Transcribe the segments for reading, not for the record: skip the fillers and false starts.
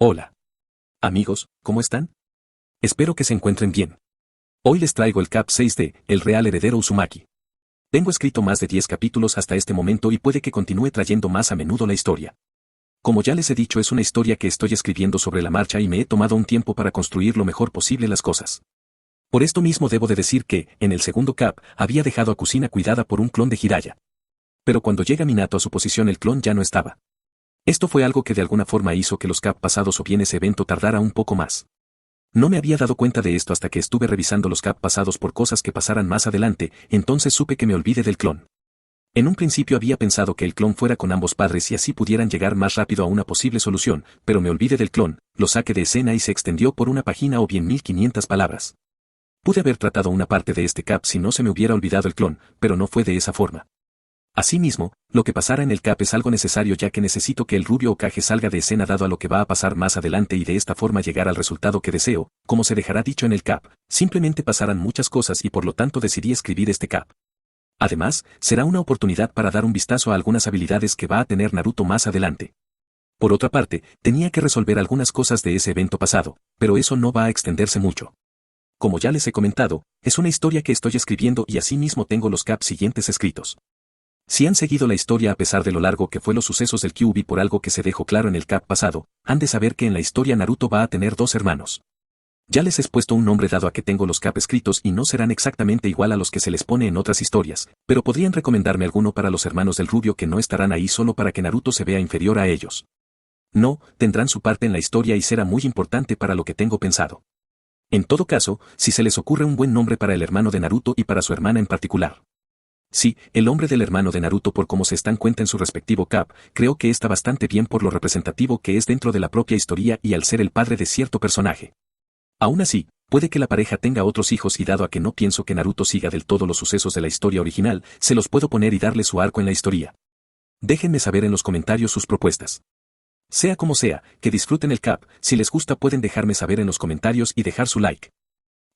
Hola. Amigos, ¿cómo están? Espero que se encuentren bien. Hoy les traigo el Cap 6 de El Real Heredero Uzumaki. Tengo escrito más de 10 capítulos hasta este momento y puede que continúe trayendo más a menudo la historia. Como ya les he dicho, es una historia que estoy escribiendo sobre la marcha y me he tomado un tiempo para construir lo mejor posible las cosas. Por esto mismo debo de decir que, en el segundo Cap, había dejado a Kusina cuidada por un clon de Jiraiya. Pero cuando llega Minato a su posición el clon ya no estaba. Esto fue algo que de alguna forma hizo que los Cap pasados o bien ese evento tardara un poco más. No me había dado cuenta de esto hasta que estuve revisando los Cap pasados por cosas que pasaran más adelante, entonces supe que me olvidé del clon. En un principio había pensado que el clon fuera con ambos padres y así pudieran llegar más rápido a una posible solución, pero me olvidé del clon, lo saqué de escena y se extendió por una página o bien 1500 palabras. Pude haber tratado una parte de este Cap si no se me hubiera olvidado el clon, pero no fue de esa forma. Asimismo, lo que pasara en el Cap es algo necesario ya que necesito que el rubio Hokage salga de escena dado a lo que va a pasar más adelante y de esta forma llegar al resultado que deseo, como se dejará dicho en el Cap, simplemente pasarán muchas cosas y por lo tanto decidí escribir este Cap. Además, será una oportunidad para dar un vistazo a algunas habilidades que va a tener Naruto más adelante. Por otra parte, tenía que resolver algunas cosas de ese evento pasado, pero eso no va a extenderse mucho. Como ya les he comentado, es una historia que estoy escribiendo y asimismo tengo los Cap siguientes escritos. Si han seguido la historia a pesar de lo largo que fue los sucesos del Kyuubi por algo que se dejó claro en el Cap pasado, han de saber que en la historia Naruto va a tener dos hermanos. Ya les he puesto un nombre dado a que tengo los Cap escritos y no serán exactamente igual a los que se les pone en otras historias, pero podrían recomendarme alguno para los hermanos del rubio que no estarán ahí solo para que Naruto se vea inferior a ellos. No, tendrán su parte en la historia y será muy importante para lo que tengo pensado. En todo caso, si se les ocurre un buen nombre para el hermano de Naruto y para su hermana en particular. Sí, el nombre del hermano de Naruto por cómo se están cuenta en su respectivo Cap, creo que está bastante bien por lo representativo que es dentro de la propia historia y al ser el padre de cierto personaje. Aún así, puede que la pareja tenga otros hijos y dado a que no pienso que Naruto siga del todo los sucesos de la historia original, se los puedo poner y darle su arco en la historia. Déjenme saber en los comentarios sus propuestas. Sea como sea, que disfruten el Cap, si les gusta pueden dejarme saber en los comentarios y dejar su like.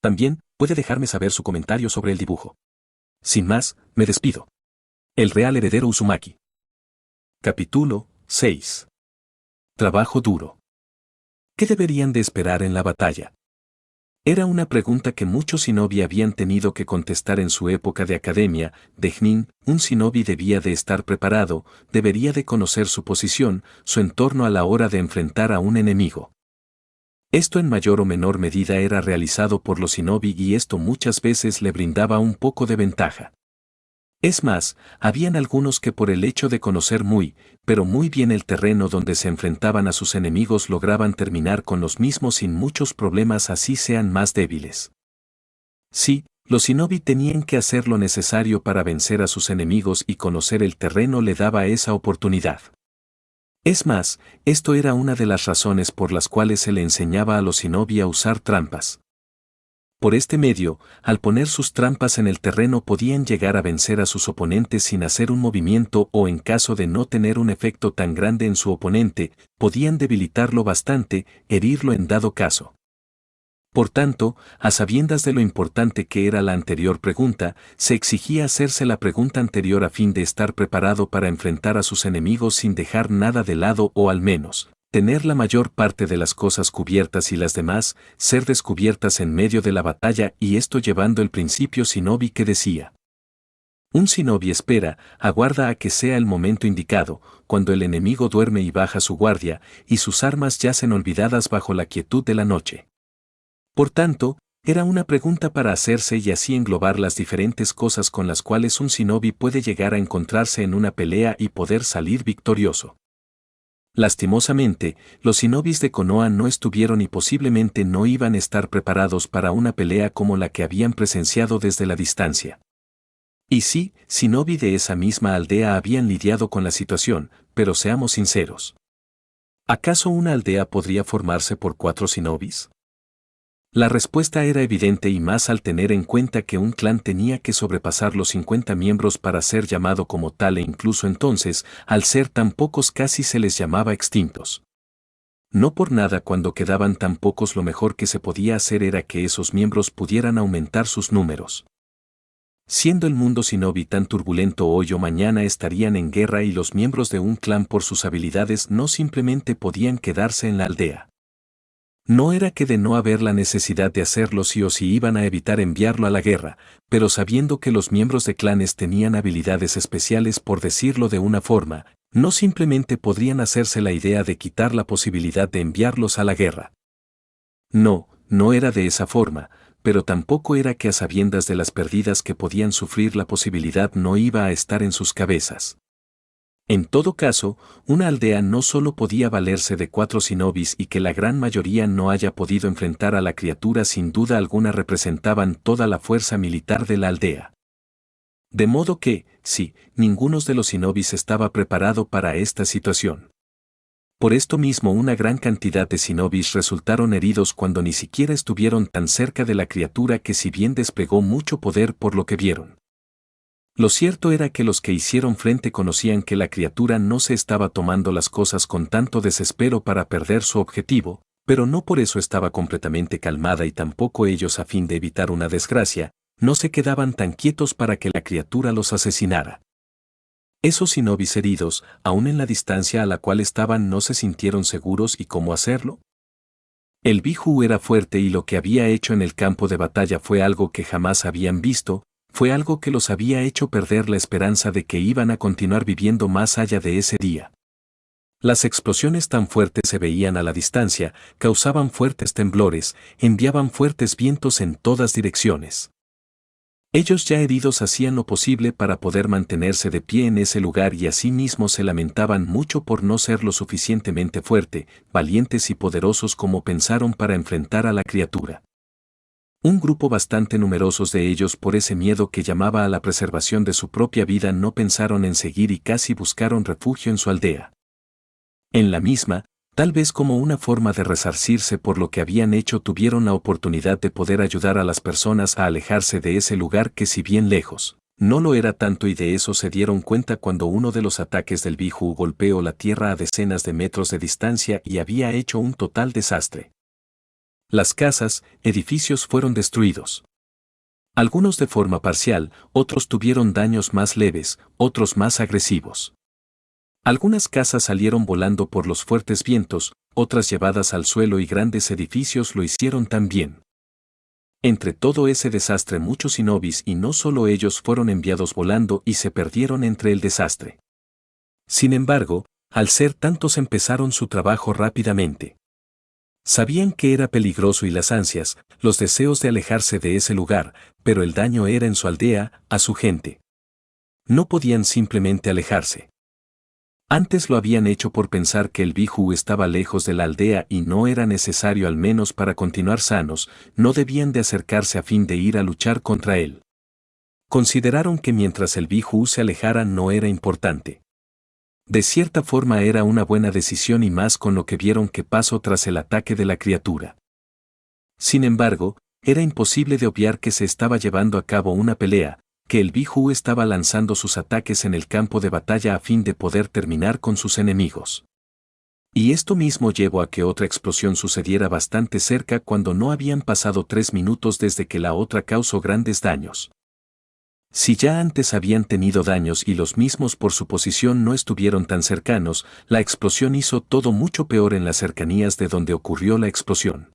También, puede dejarme saber su comentario sobre el dibujo. Sin más, me despido. El Real Heredero Uzumaki. Capítulo 6. Trabajo duro. ¿Qué deberían de esperar en la batalla? Era una pregunta que muchos shinobi habían tenido que contestar en su época de academia. De Nin, un shinobi debía de estar preparado, debería de conocer su posición, su entorno a la hora de enfrentar a un enemigo. Esto en mayor o menor medida era realizado por los shinobi y esto muchas veces le brindaba un poco de ventaja. Es más, habían algunos que por el hecho de conocer pero muy bien el terreno donde se enfrentaban a sus enemigos lograban terminar con los mismos sin muchos problemas así sean más débiles. Sí, los shinobi tenían que hacer lo necesario para vencer a sus enemigos y conocer el terreno le daba esa oportunidad. Es más, esto era una de las razones por las cuales se le enseñaba a los shinobi a usar trampas. Por este medio, al poner sus trampas en el terreno podían llegar a vencer a sus oponentes sin hacer un movimiento o en caso de no tener un efecto tan grande en su oponente, podían debilitarlo bastante, herirlo en dado caso. Por tanto, a sabiendas de lo importante que era la anterior pregunta, se exigía hacerse la pregunta anterior a fin de estar preparado para enfrentar a sus enemigos sin dejar nada de lado o al menos, tener la mayor parte de las cosas cubiertas y las demás, ser descubiertas en medio de la batalla y esto llevando el principio shinobi que decía. Un shinobi espera, aguarda a que sea el momento indicado, cuando el enemigo duerme y baja su guardia, y sus armas yacen olvidadas bajo la quietud de la noche. Por tanto, era una pregunta para hacerse y así englobar las diferentes cosas con las cuales un shinobi puede llegar a encontrarse en una pelea y poder salir victorioso. Lastimosamente, los shinobis de Konoha no estuvieron y posiblemente no iban a estar preparados para una pelea como la que habían presenciado desde la distancia. Y sí, shinobi de esa misma aldea habían lidiado con la situación, pero seamos sinceros. ¿Acaso una aldea podría formarse por 4 shinobis? La respuesta era evidente y más al tener en cuenta que un clan tenía que sobrepasar los 50 miembros para ser llamado como tal e incluso entonces, al ser tan pocos casi se les llamaba extintos. No por nada cuando quedaban tan pocos lo mejor que se podía hacer era que esos miembros pudieran aumentar sus números. Siendo el mundo shinobi tan turbulento hoy o mañana estarían en guerra y los miembros de un clan por sus habilidades no simplemente podían quedarse en la aldea. No era que de no haber la necesidad de hacerlo sí o sí iban a evitar enviarlo a la guerra, pero sabiendo que los miembros de clanes tenían habilidades especiales por decirlo de una forma, no simplemente podrían hacerse la idea de quitar la posibilidad de enviarlos a la guerra. No, no era de esa forma, pero tampoco era que a sabiendas de las pérdidas que podían sufrir la posibilidad no iba a estar en sus cabezas. En todo caso, una aldea no solo podía valerse de 4 shinobis y que la gran mayoría no haya podido enfrentar a la criatura sin duda alguna representaban toda la fuerza militar de la aldea. De modo que, sí, ninguno de los shinobis estaba preparado para esta situación. Por esto mismo una gran cantidad de shinobis resultaron heridos cuando ni siquiera estuvieron tan cerca de la criatura que si bien desplegó mucho poder por lo que vieron. Lo cierto era que los que hicieron frente conocían que la criatura no se estaba tomando las cosas con tanto desespero para perder su objetivo, pero no por eso estaba completamente calmada y tampoco ellos a fin de evitar una desgracia, no se quedaban tan quietos para que la criatura los asesinara. Esos shinobis heridos, aún en la distancia a la cual estaban, no se sintieron seguros y cómo hacerlo. El Biju era fuerte y lo que había hecho en el campo de batalla fue algo que jamás habían visto, fue algo que los había hecho perder la esperanza de que iban a continuar viviendo más allá de ese día. Las explosiones tan fuertes se veían a la distancia, causaban fuertes temblores, enviaban fuertes vientos en todas direcciones. Ellos ya heridos hacían lo posible para poder mantenerse de pie en ese lugar y asimismo se lamentaban mucho por no ser lo suficientemente fuerte, valientes y poderosos como pensaron para enfrentar a la criatura. Un grupo bastante numerosos de ellos por ese miedo que llamaba a la preservación de su propia vida no pensaron en seguir y casi buscaron refugio en su aldea. En la misma, tal vez como una forma de resarcirse por lo que habían hecho tuvieron la oportunidad de poder ayudar a las personas a alejarse de ese lugar que si bien lejos, no lo era tanto y de eso se dieron cuenta cuando uno de los ataques del Biju golpeó la tierra a decenas de metros de distancia y había hecho un total desastre. Las casas, edificios fueron destruidos. Algunos de forma parcial, otros tuvieron daños más leves, otros más agresivos. Algunas casas salieron volando por los fuertes vientos, otras llevadas al suelo y grandes edificios lo hicieron también. Entre todo ese desastre muchos shinobis y no solo ellos fueron enviados volando y se perdieron entre el desastre. Sin embargo, al ser tantos empezaron su trabajo rápidamente. Sabían que era peligroso y las ansias, los deseos de alejarse de ese lugar, pero el daño era en su aldea, a su gente. No podían simplemente alejarse. Antes lo habían hecho por pensar que el Biju estaba lejos de la aldea y no era necesario al menos para continuar sanos, no debían de acercarse a fin de ir a luchar contra él. Consideraron que mientras el Biju se alejara no era importante. De cierta forma era una buena decisión y más con lo que vieron que pasó tras el ataque de la criatura. Sin embargo, era imposible de obviar que se estaba llevando a cabo una pelea, que el Biju estaba lanzando sus ataques en el campo de batalla a fin de poder terminar con sus enemigos. Y esto mismo llevó a que otra explosión sucediera bastante cerca cuando no habían pasado 3 minutos desde que la otra causó grandes daños. Si ya antes habían tenido daños y los mismos por su posición no estuvieron tan cercanos, la explosión hizo todo mucho peor en las cercanías de donde ocurrió la explosión.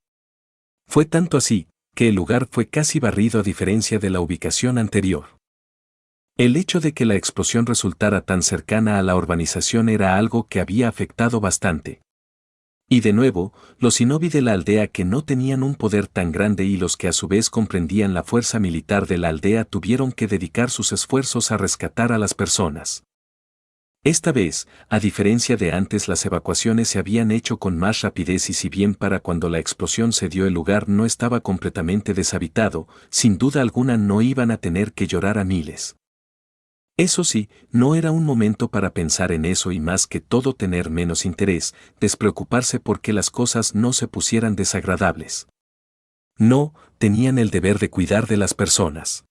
Fue tanto así, que el lugar fue casi barrido a diferencia de la ubicación anterior. El hecho de que la explosión resultara tan cercana a la urbanización era algo que había afectado bastante. Y de nuevo, los shinobi de la aldea que no tenían un poder tan grande y los que a su vez comprendían la fuerza militar de la aldea tuvieron que dedicar sus esfuerzos a rescatar a las personas. Esta vez, a diferencia de antes, las evacuaciones se habían hecho con más rapidez y si bien para cuando la explosión se dio el lugar no estaba completamente deshabitado, sin duda alguna no iban a tener que llorar a miles. Eso sí, no era un momento para pensar en eso y más que todo tener menos interés, despreocuparse porque las cosas no se pusieran desagradables. No, tenían el deber de cuidar de las personas.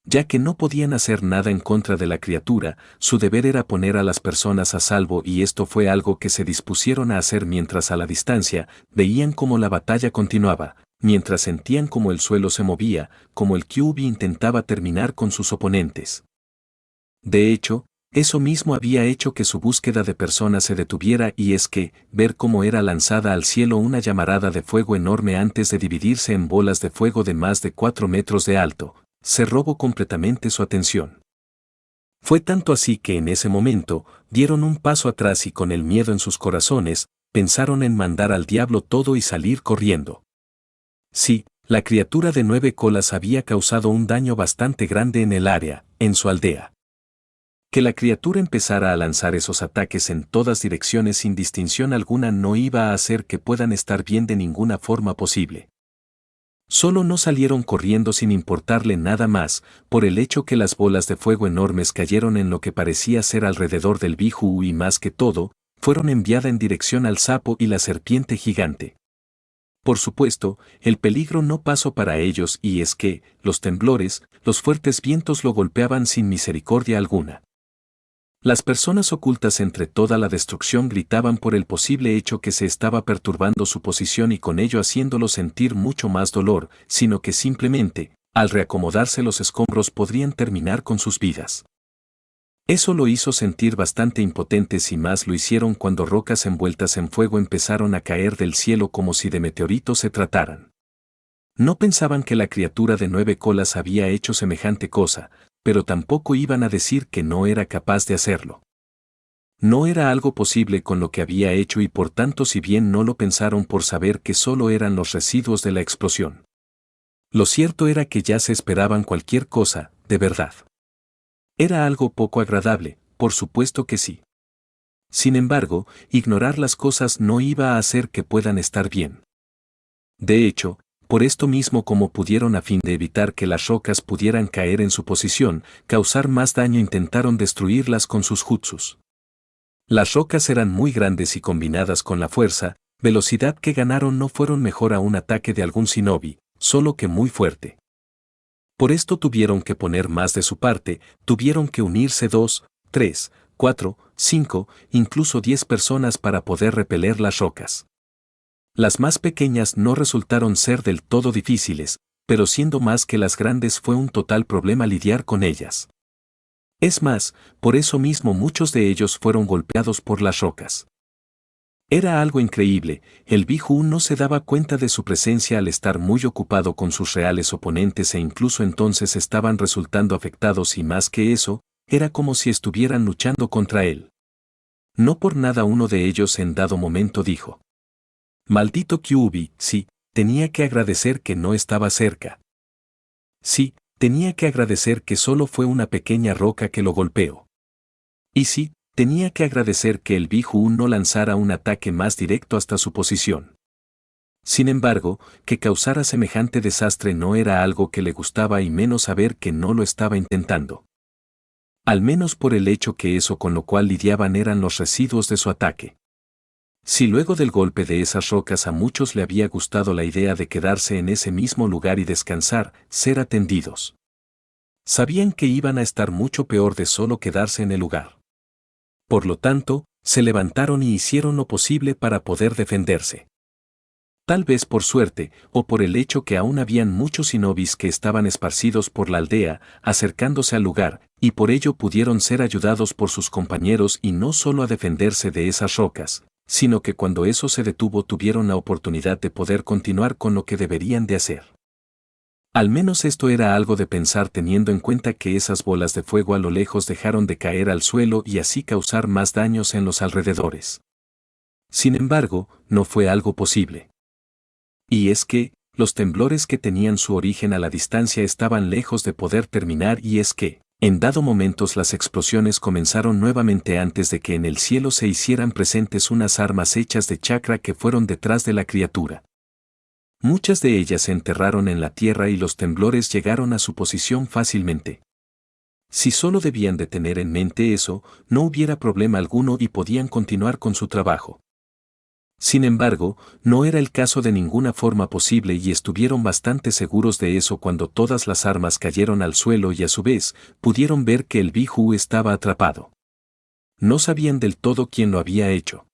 Ya que no podían hacer nada en contra de la criatura, su deber era poner a las personas a salvo y esto fue algo que se dispusieron a hacer mientras a la distancia veían cómo la batalla continuaba, mientras sentían cómo el suelo se movía, cómo el Kyuubi intentaba terminar con sus oponentes. De hecho, Eso mismo había hecho que su búsqueda de personas se detuviera y es que, ver cómo era lanzada al cielo una llamarada de fuego enorme antes de dividirse en bolas de fuego de más de 4 metros de alto, se robó completamente su atención. Fue tanto así que en ese momento, dieron un paso atrás y con el miedo en sus corazones, pensaron en mandar al diablo todo y salir corriendo. Sí, la criatura de 9 colas había causado un daño bastante grande en el área, en su aldea. Que la criatura empezara a lanzar esos ataques en todas direcciones sin distinción alguna no iba a hacer que puedan estar bien de ninguna forma posible. Solo no salieron corriendo sin importarle nada más, por el hecho que las bolas de fuego enormes cayeron en lo que parecía ser alrededor del Biju y más que todo, fueron enviadas en dirección al sapo y la serpiente gigante. Por supuesto, el peligro no pasó para ellos y es que, los temblores, los fuertes vientos lo golpeaban sin misericordia alguna. Las personas ocultas entre toda la destrucción gritaban por el posible hecho que se estaba perturbando su posición y con ello haciéndolo sentir mucho más dolor, sino que simplemente, al reacomodarse los escombros podrían terminar con sus vidas. Eso lo hizo sentir bastante impotentes y más lo hicieron cuando rocas envueltas en fuego empezaron a caer del cielo como si de meteoritos se trataran. No pensaban que la criatura de 9 colas había hecho semejante cosa, pero tampoco iban a decir que no era capaz de hacerlo. No era algo posible con lo que había hecho y por tanto si bien no lo pensaron por saber que solo eran los residuos de la explosión. Lo cierto era que ya se esperaban cualquier cosa, de verdad. Era algo poco agradable, por supuesto que sí. Sin embargo, ignorar las cosas no iba a hacer que puedan estar bien. De hecho, por esto mismo como pudieron a fin de evitar que las rocas pudieran caer en su posición, causar más daño intentaron destruirlas con sus jutsus. Las rocas eran muy grandes y combinadas con la fuerza, velocidad que ganaron no fueron mejor a un ataque de algún shinobi, solo que muy fuerte. Por esto tuvieron que poner más de su parte, tuvieron que unirse 2, 3, 4, 5, incluso 10 personas para poder repeler las rocas. Las más pequeñas no resultaron ser del todo difíciles, pero siendo más que las grandes fue un total problema lidiar con ellas. Es más, por eso mismo muchos de ellos fueron golpeados por las rocas. Era algo increíble, el Biju no se daba cuenta de su presencia al estar muy ocupado con sus reales oponentes e incluso entonces estaban resultando afectados y más que eso, era como si estuvieran luchando contra él. No por nada uno de ellos en dado momento dijo: «Maldito Kyuubi, sí, tenía que agradecer que no estaba cerca. Sí, tenía que agradecer que solo fue una pequeña roca que lo golpeó. Y sí, tenía que agradecer que el Biju no lanzara un ataque más directo hasta su posición». Sin embargo, que causara semejante desastre no era algo que le gustaba y menos saber que no lo estaba intentando. Al menos por el hecho que eso con lo cual lidiaban eran los residuos de su ataque. Si luego del golpe de esas rocas a muchos le había gustado la idea de quedarse en ese mismo lugar y descansar, ser atendidos. Sabían que iban a estar mucho peor de solo quedarse en el lugar. Por lo tanto, se levantaron y hicieron lo posible para poder defenderse. Tal vez por suerte, o por el hecho que aún habían muchos shinobis que estaban esparcidos por la aldea, acercándose al lugar, y por ello pudieron ser ayudados por sus compañeros y no solo a defenderse de esas rocas, sino que cuando eso se detuvo tuvieron la oportunidad de poder continuar con lo que deberían de hacer. Al menos esto era algo de pensar teniendo en cuenta que esas bolas de fuego a lo lejos dejaron de caer al suelo y así causar más daños en los alrededores. Sin embargo, no fue algo posible. Y es que, los temblores que tenían su origen a la distancia estaban lejos de poder terminar y es que, en dado momentos las explosiones comenzaron nuevamente antes de que en el cielo se hicieran presentes unas armas hechas de chakra que fueron detrás de la criatura. Muchas de ellas se enterraron en la tierra y los temblores llegaron a su posición fácilmente. Si solo debían de tener en mente eso, no hubiera problema alguno y podían continuar con su trabajo. Sin embargo, no era el caso de ninguna forma posible y estuvieron bastante seguros de eso cuando todas las armas cayeron al suelo y a su vez, pudieron ver que el Biju estaba atrapado. No sabían del todo quién lo había hecho.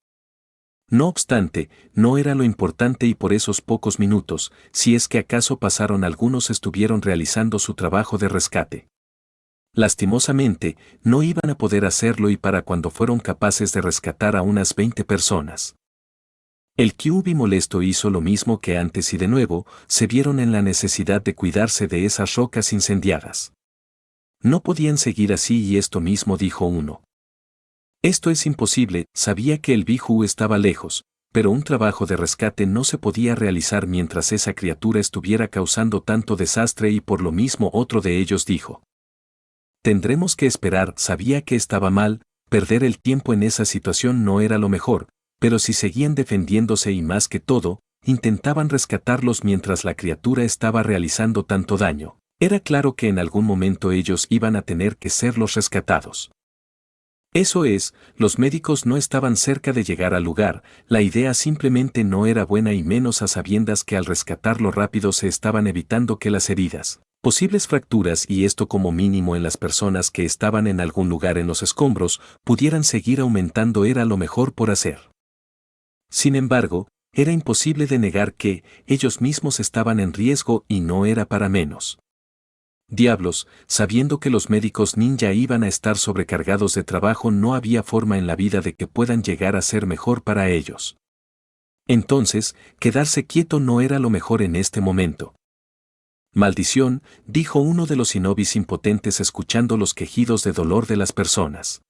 No obstante, no era lo importante y por esos pocos minutos, si es que acaso pasaron algunos estuvieron realizando su trabajo de rescate. Lastimosamente, no iban a poder hacerlo y para cuando fueron capaces de rescatar a unas 20 personas. El QB molesto hizo lo mismo que antes y de nuevo, se vieron en la necesidad de cuidarse de esas rocas incendiadas. No podían seguir así y esto mismo dijo uno. Esto es imposible, sabía que el Biju estaba lejos, pero un trabajo de rescate no se podía realizar mientras esa criatura estuviera causando tanto desastre y por lo mismo otro de ellos dijo. Tendremos que esperar, sabía que estaba mal, perder el tiempo en esa situación no era lo mejor, pero si seguían defendiéndose y más que todo, intentaban rescatarlos mientras la criatura estaba realizando tanto daño, era claro que en algún momento ellos iban a tener que ser los rescatados. Eso es, los médicos no estaban cerca de llegar al lugar, la idea simplemente no era buena y menos a sabiendas que al rescatarlo rápido se estaban evitando que las heridas, posibles fracturas y esto como mínimo en las personas que estaban en algún lugar en los escombros, pudieran seguir aumentando era lo mejor por hacer. Sin embargo, era imposible de negar que ellos mismos estaban en riesgo y no era para menos. Diablos, sabiendo que los médicos ninja iban a estar sobrecargados de trabajo no había forma en la vida de que puedan llegar a ser mejor para ellos. Entonces, quedarse quieto no era lo mejor en este momento. Maldición, dijo uno de los shinobis impotentes escuchando los quejidos de dolor de las personas.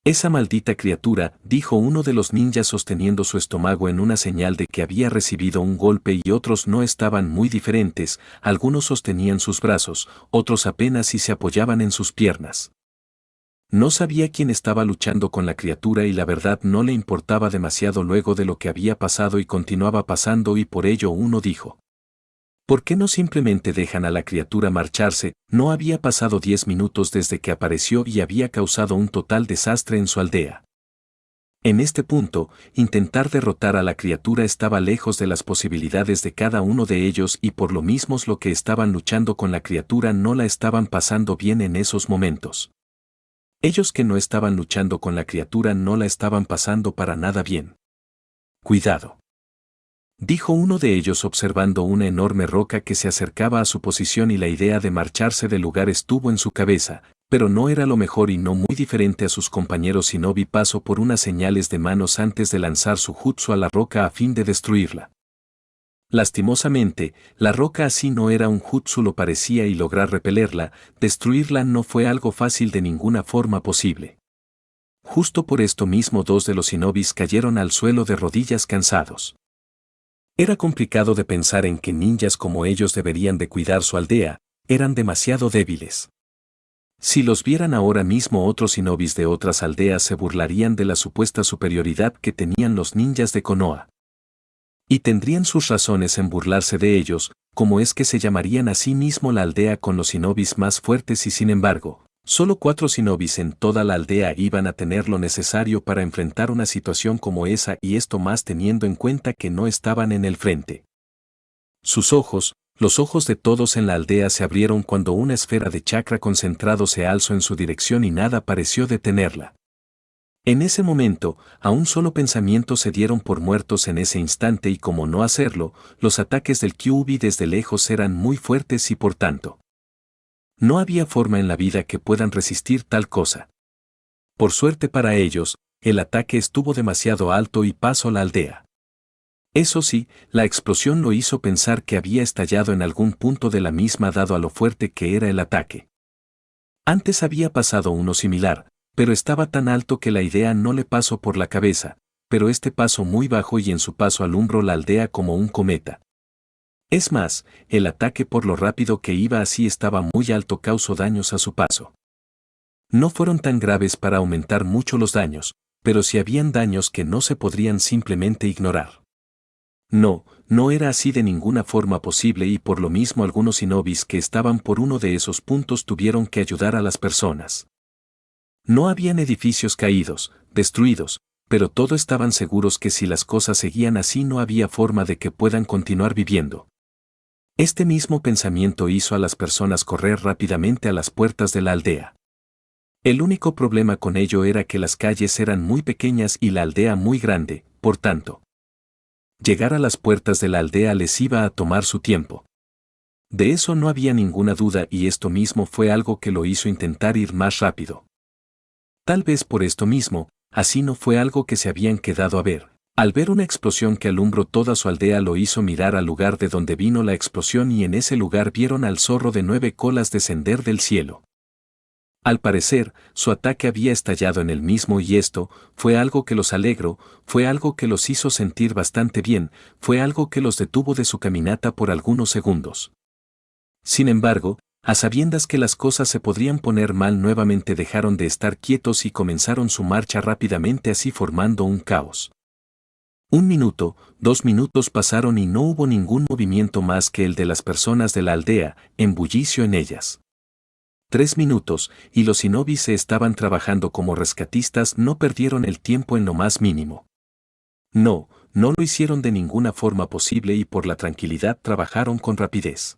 Esa maldita criatura, dijo uno de los ninjas sosteniendo su estómago en una señal de que había recibido un golpe y otros no estaban muy diferentes, algunos sostenían sus brazos, otros apenas si se apoyaban en sus piernas. No sabía quién estaba luchando con la criatura y la verdad no le importaba demasiado luego de lo que había pasado y continuaba pasando y por ello uno dijo. ¿Por qué no simplemente dejan a la criatura marcharse? No había pasado 10 minutos desde que apareció y había causado un total desastre en su aldea. En este punto, intentar derrotar a la criatura estaba lejos de las posibilidades de cada uno de ellos y por lo mismo los que estaban luchando con la criatura no la estaban pasando bien en esos momentos. Ellos que no estaban luchando con la criatura no la estaban pasando para nada bien. Cuidado. Dijo uno de ellos observando una enorme roca que se acercaba a su posición y la idea de marcharse del lugar estuvo en su cabeza, pero no era lo mejor y no muy diferente a sus compañeros shinobi pasó por unas señales de manos antes de lanzar su jutsu a la roca a fin de destruirla. Lastimosamente, la roca así no era un jutsu lo parecía y lograr repelerla, destruirla no fue algo fácil de ninguna forma posible. Justo por esto mismo dos de los shinobis cayeron al suelo de rodillas cansados. Era complicado de pensar en que ninjas como ellos deberían de cuidar su aldea, eran demasiado débiles. Si los vieran ahora mismo otros shinobis de otras aldeas se burlarían de la supuesta superioridad que tenían los ninjas de Konoha. Y tendrían sus razones en burlarse de ellos, como es que se llamarían a sí mismo la aldea con los shinobis más fuertes y sin embargo, solo 4 shinobis en toda la aldea iban a tener lo necesario para enfrentar una situación como esa y esto más teniendo en cuenta que no estaban en el frente. Sus ojos, los ojos de todos en la aldea se abrieron cuando una esfera de chakra concentrado se alzó en su dirección y nada pareció detenerla. En ese momento, a un solo pensamiento se dieron por muertos en ese instante y como no hacerlo, los ataques del Kyuubi desde lejos eran muy fuertes y por tanto, no había forma en la vida que puedan resistir tal cosa. Por suerte para ellos, el ataque estuvo demasiado alto y pasó la aldea. Eso sí, la explosión lo hizo pensar que había estallado en algún punto de la misma dado a lo fuerte que era el ataque. Antes había pasado uno similar, pero estaba tan alto que la idea no le pasó por la cabeza, pero este pasó muy bajo y en su paso alumbró la aldea como un cometa. Es más, el ataque por lo rápido que iba así estaba muy alto causó daños a su paso. No fueron tan graves para aumentar mucho los daños, pero sí habían daños que no se podrían simplemente ignorar. No era así de ninguna forma posible y por lo mismo algunos shinobis que estaban por uno de esos puntos tuvieron que ayudar a las personas. No habían edificios caídos, destruidos, pero todos estaban seguros que si las cosas seguían así no había forma de que puedan continuar viviendo. Este mismo pensamiento hizo a las personas correr rápidamente a las puertas de la aldea. El único problema con ello era que las calles eran muy pequeñas y la aldea muy grande, por tanto, llegar a las puertas de la aldea les iba a tomar su tiempo. De eso no había ninguna duda y esto mismo fue algo que lo hizo intentar ir más rápido. Tal vez por esto mismo, así no fue algo que se habían quedado a ver. Al ver una explosión que alumbró toda su aldea lo hizo mirar al lugar de donde vino la explosión y en ese lugar vieron al zorro de 9 colas descender del cielo. Al parecer, su ataque había estallado en el mismo y esto fue algo que los alegró, fue algo que los hizo sentir bastante bien, fue algo que los detuvo de su caminata por algunos segundos. Sin embargo, a sabiendas que las cosas se podrían poner mal nuevamente dejaron de estar quietos y comenzaron su marcha rápidamente así formando un caos. 1 minuto, 2 minutos pasaron y no hubo ningún movimiento más que el de las personas de la aldea, en bullicio en ellas. 3 minutos, y los shinobi se estaban trabajando como rescatistas no perdieron el tiempo en lo más mínimo. No lo hicieron de ninguna forma posible y por la tranquilidad trabajaron con rapidez.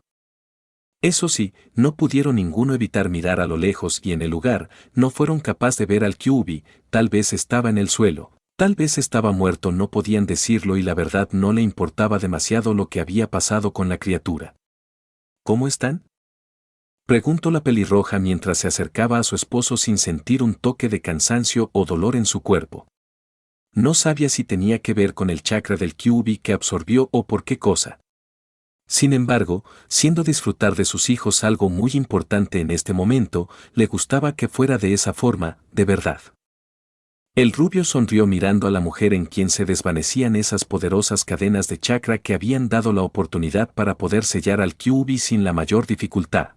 Eso sí, no pudieron ninguno evitar mirar a lo lejos y en el lugar, no fueron capaces de ver al Kyuubi, tal vez estaba en el suelo, tal vez estaba muerto, no podían decirlo y la verdad no le importaba demasiado lo que había pasado con la criatura. ¿Cómo están?, preguntó la pelirroja mientras se acercaba a su esposo sin sentir un toque de cansancio o dolor en su cuerpo. No sabía si tenía que ver con el chakra del Kyuubi que absorbió o por qué cosa. Sin embargo, siendo disfrutar de sus hijos algo muy importante en este momento, le gustaba que fuera de esa forma, de verdad. El rubio sonrió mirando a la mujer en quien se desvanecían esas poderosas cadenas de chakra que habían dado la oportunidad para poder sellar al Kyuubi sin la mayor dificultad.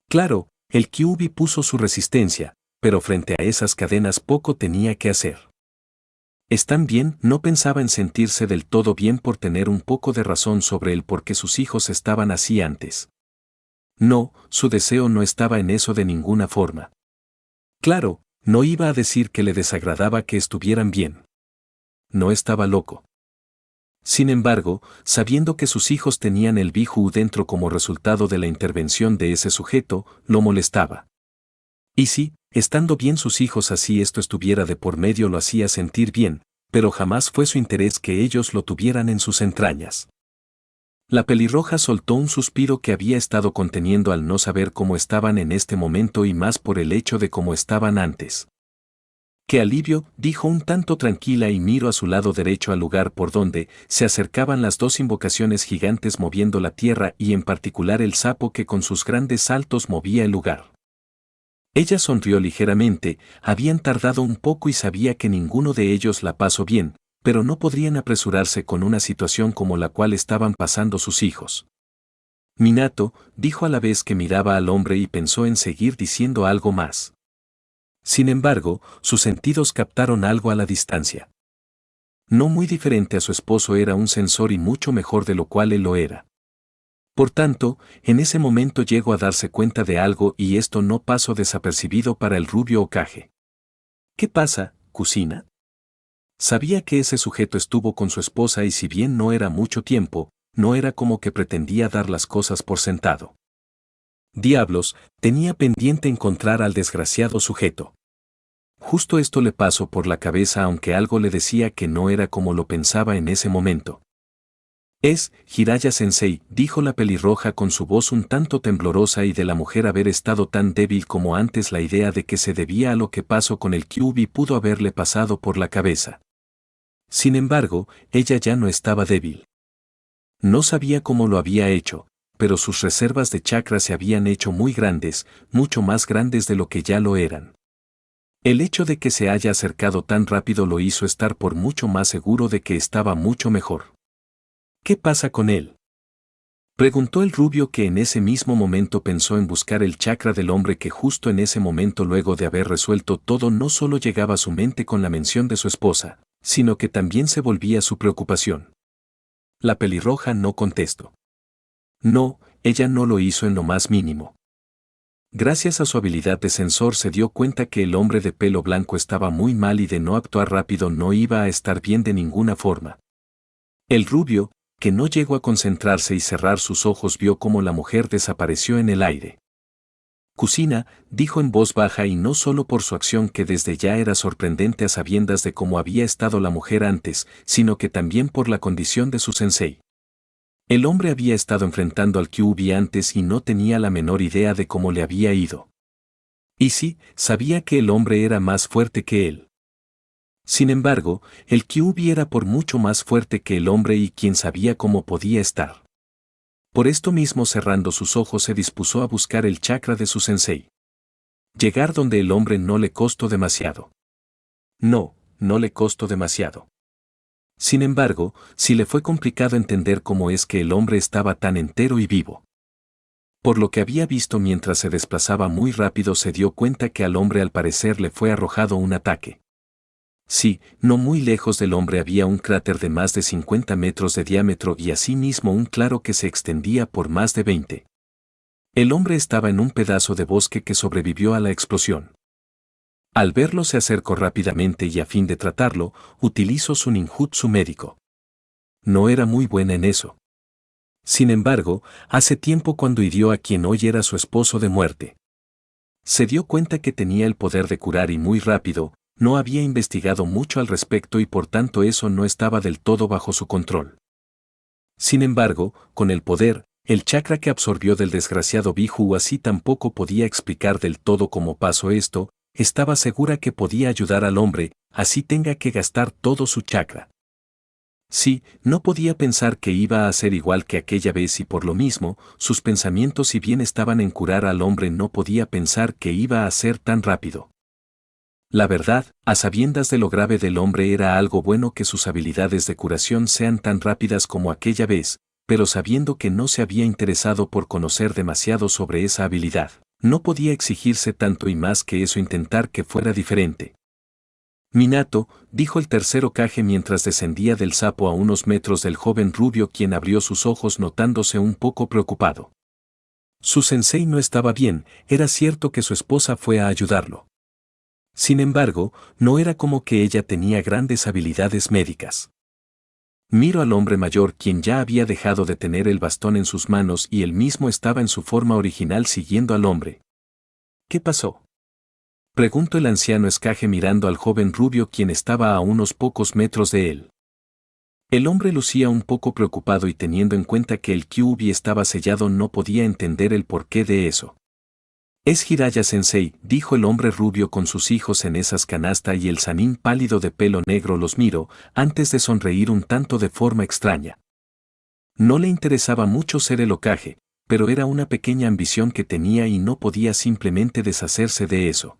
Claro, el Kyuubi puso su resistencia, pero frente a esas cadenas poco tenía que hacer. ¿Están bien? No pensaba en sentirse del todo bien por tener un poco de razón sobre el por qué sus hijos estaban así antes. No, su deseo no estaba en eso de ninguna forma. Claro, no iba a decir que le desagradaba que estuvieran bien. No estaba loco. Sin embargo, sabiendo que sus hijos tenían el Biju dentro como resultado de la intervención de ese sujeto, lo molestaba. Y sí, estando bien sus hijos así esto estuviera de por medio lo hacía sentir bien, pero jamás fue su interés que ellos lo tuvieran en sus entrañas. La pelirroja soltó un suspiro que había estado conteniendo al no saber cómo estaban en este momento y más por el hecho de cómo estaban antes. ¡Qué alivio!, dijo un tanto tranquila y miró a su lado derecho al lugar por donde se acercaban las dos invocaciones gigantes moviendo la tierra y en particular el sapo que con sus grandes saltos movía el lugar. Ella sonrió ligeramente, habían tardado un poco y sabía que ninguno de ellos la pasó bien, pero no podrían apresurarse con una situación como la cual estaban pasando sus hijos. Minato, dijo a la vez que miraba al hombre y pensó en seguir diciendo algo más. Sin embargo, sus sentidos captaron algo a la distancia. No muy diferente a su esposo era un sensor y mucho mejor de lo cual él lo era. Por tanto, en ese momento llegó a darse cuenta de algo y esto no pasó desapercibido para el rubio Hokage. ¿Qué pasa, Kusina? Sabía que ese sujeto estuvo con su esposa y si bien no era mucho tiempo, no era como que pretendía dar las cosas por sentado. Diablos, tenía pendiente encontrar al desgraciado sujeto. Justo esto le pasó por la cabeza aunque algo le decía que no era como lo pensaba en ese momento. Es Jiraiya-sensei, dijo la pelirroja con su voz un tanto temblorosa y de la mujer haber estado tan débil como antes la idea de que se debía a lo que pasó con el Kyuubi pudo haberle pasado por la cabeza. Sin embargo, ella ya no estaba débil. No sabía cómo lo había hecho, pero sus reservas de chakra se habían hecho muy grandes, mucho más grandes de lo que ya lo eran. El hecho de que se haya acercado tan rápido lo hizo estar por mucho más seguro de que estaba mucho mejor. ¿Qué pasa con él?, preguntó el rubio que en ese mismo momento pensó en buscar el chakra del hombre que justo en ese momento luego de haber resuelto todo no solo llegaba a su mente con la mención de su esposa, sino que también se volvía su preocupación. La pelirroja no contestó. No, ella no lo hizo en lo más mínimo. Gracias a su habilidad de sensor se dio cuenta que el hombre de pelo blanco estaba muy mal y de no actuar rápido no iba a estar bien de ninguna forma. El rubio, que no llegó a concentrarse y cerrar sus ojos vio cómo la mujer desapareció en el aire. Kusina, dijo en voz baja y no solo por su acción que desde ya era sorprendente a sabiendas de cómo había estado la mujer antes, sino que también por la condición de su sensei. El hombre había estado enfrentando al QB antes y no tenía la menor idea de cómo le había ido. Y sí, sabía que el hombre era más fuerte que él. Sin embargo, el QB era por mucho más fuerte que el hombre y quien sabía cómo podía estar. Por esto mismo, cerrando sus ojos, se dispuso a buscar el chakra de su sensei. Llegar donde el hombre no le costó demasiado. No le costó demasiado. Sin embargo, sí le fue complicado entender cómo es que el hombre estaba tan entero y vivo. Por lo que había visto mientras se desplazaba muy rápido, se dio cuenta que al hombre al parecer le fue arrojado un ataque. Sí, no muy lejos del hombre había un cráter de más de 50 metros de diámetro y asimismo un claro que se extendía por más de 20. El hombre estaba en un pedazo de bosque que sobrevivió a la explosión. Al verlo, se acercó rápidamente y, a fin de tratarlo, utilizó su ninjutsu médico. No era muy buena en eso. Sin embargo, hace tiempo, cuando hirió a quien hoy era su esposo de muerte, se dio cuenta que tenía el poder de curar y muy rápido. No había investigado mucho al respecto y por tanto eso no estaba del todo bajo su control. Sin embargo, con el poder, el chakra que absorbió del desgraciado Biju, así tampoco podía explicar del todo cómo pasó esto. Estaba segura que podía ayudar al hombre, así tenga que gastar todo su chakra. Sí, no podía pensar que iba a hacer igual que aquella vez y por lo mismo, sus pensamientos, si bien estaban en curar al hombre, no podía pensar que iba a ser tan rápido. La verdad, a sabiendas de lo grave del hombre, era algo bueno que sus habilidades de curación sean tan rápidas como aquella vez, pero sabiendo que no se había interesado por conocer demasiado sobre esa habilidad, no podía exigirse tanto y más que eso intentar que fuera diferente. Minato, dijo el tercer Hokage mientras descendía del sapo a unos metros del joven rubio, quien abrió sus ojos notándose un poco preocupado. Su sensei no estaba bien, era cierto que su esposa fue a ayudarlo. Sin embargo, no era como que ella tenía grandes habilidades médicas. Miró al hombre mayor, quien ya había dejado de tener el bastón en sus manos y él mismo estaba en su forma original siguiendo al hombre. ¿Qué pasó?, preguntó el anciano Hokage mirando al joven rubio, quien estaba a unos pocos metros de él. El hombre lucía un poco preocupado y, teniendo en cuenta que el Kyuubi estaba sellado, no podía entender el porqué de eso. Es Jiraiya Sensei, dijo el hombre rubio con sus hijos en esas canasta, y el Sanin pálido de pelo negro los miró, antes de sonreír un tanto de forma extraña. No le interesaba mucho ser el Hokage, pero era una pequeña ambición que tenía y no podía simplemente deshacerse de eso.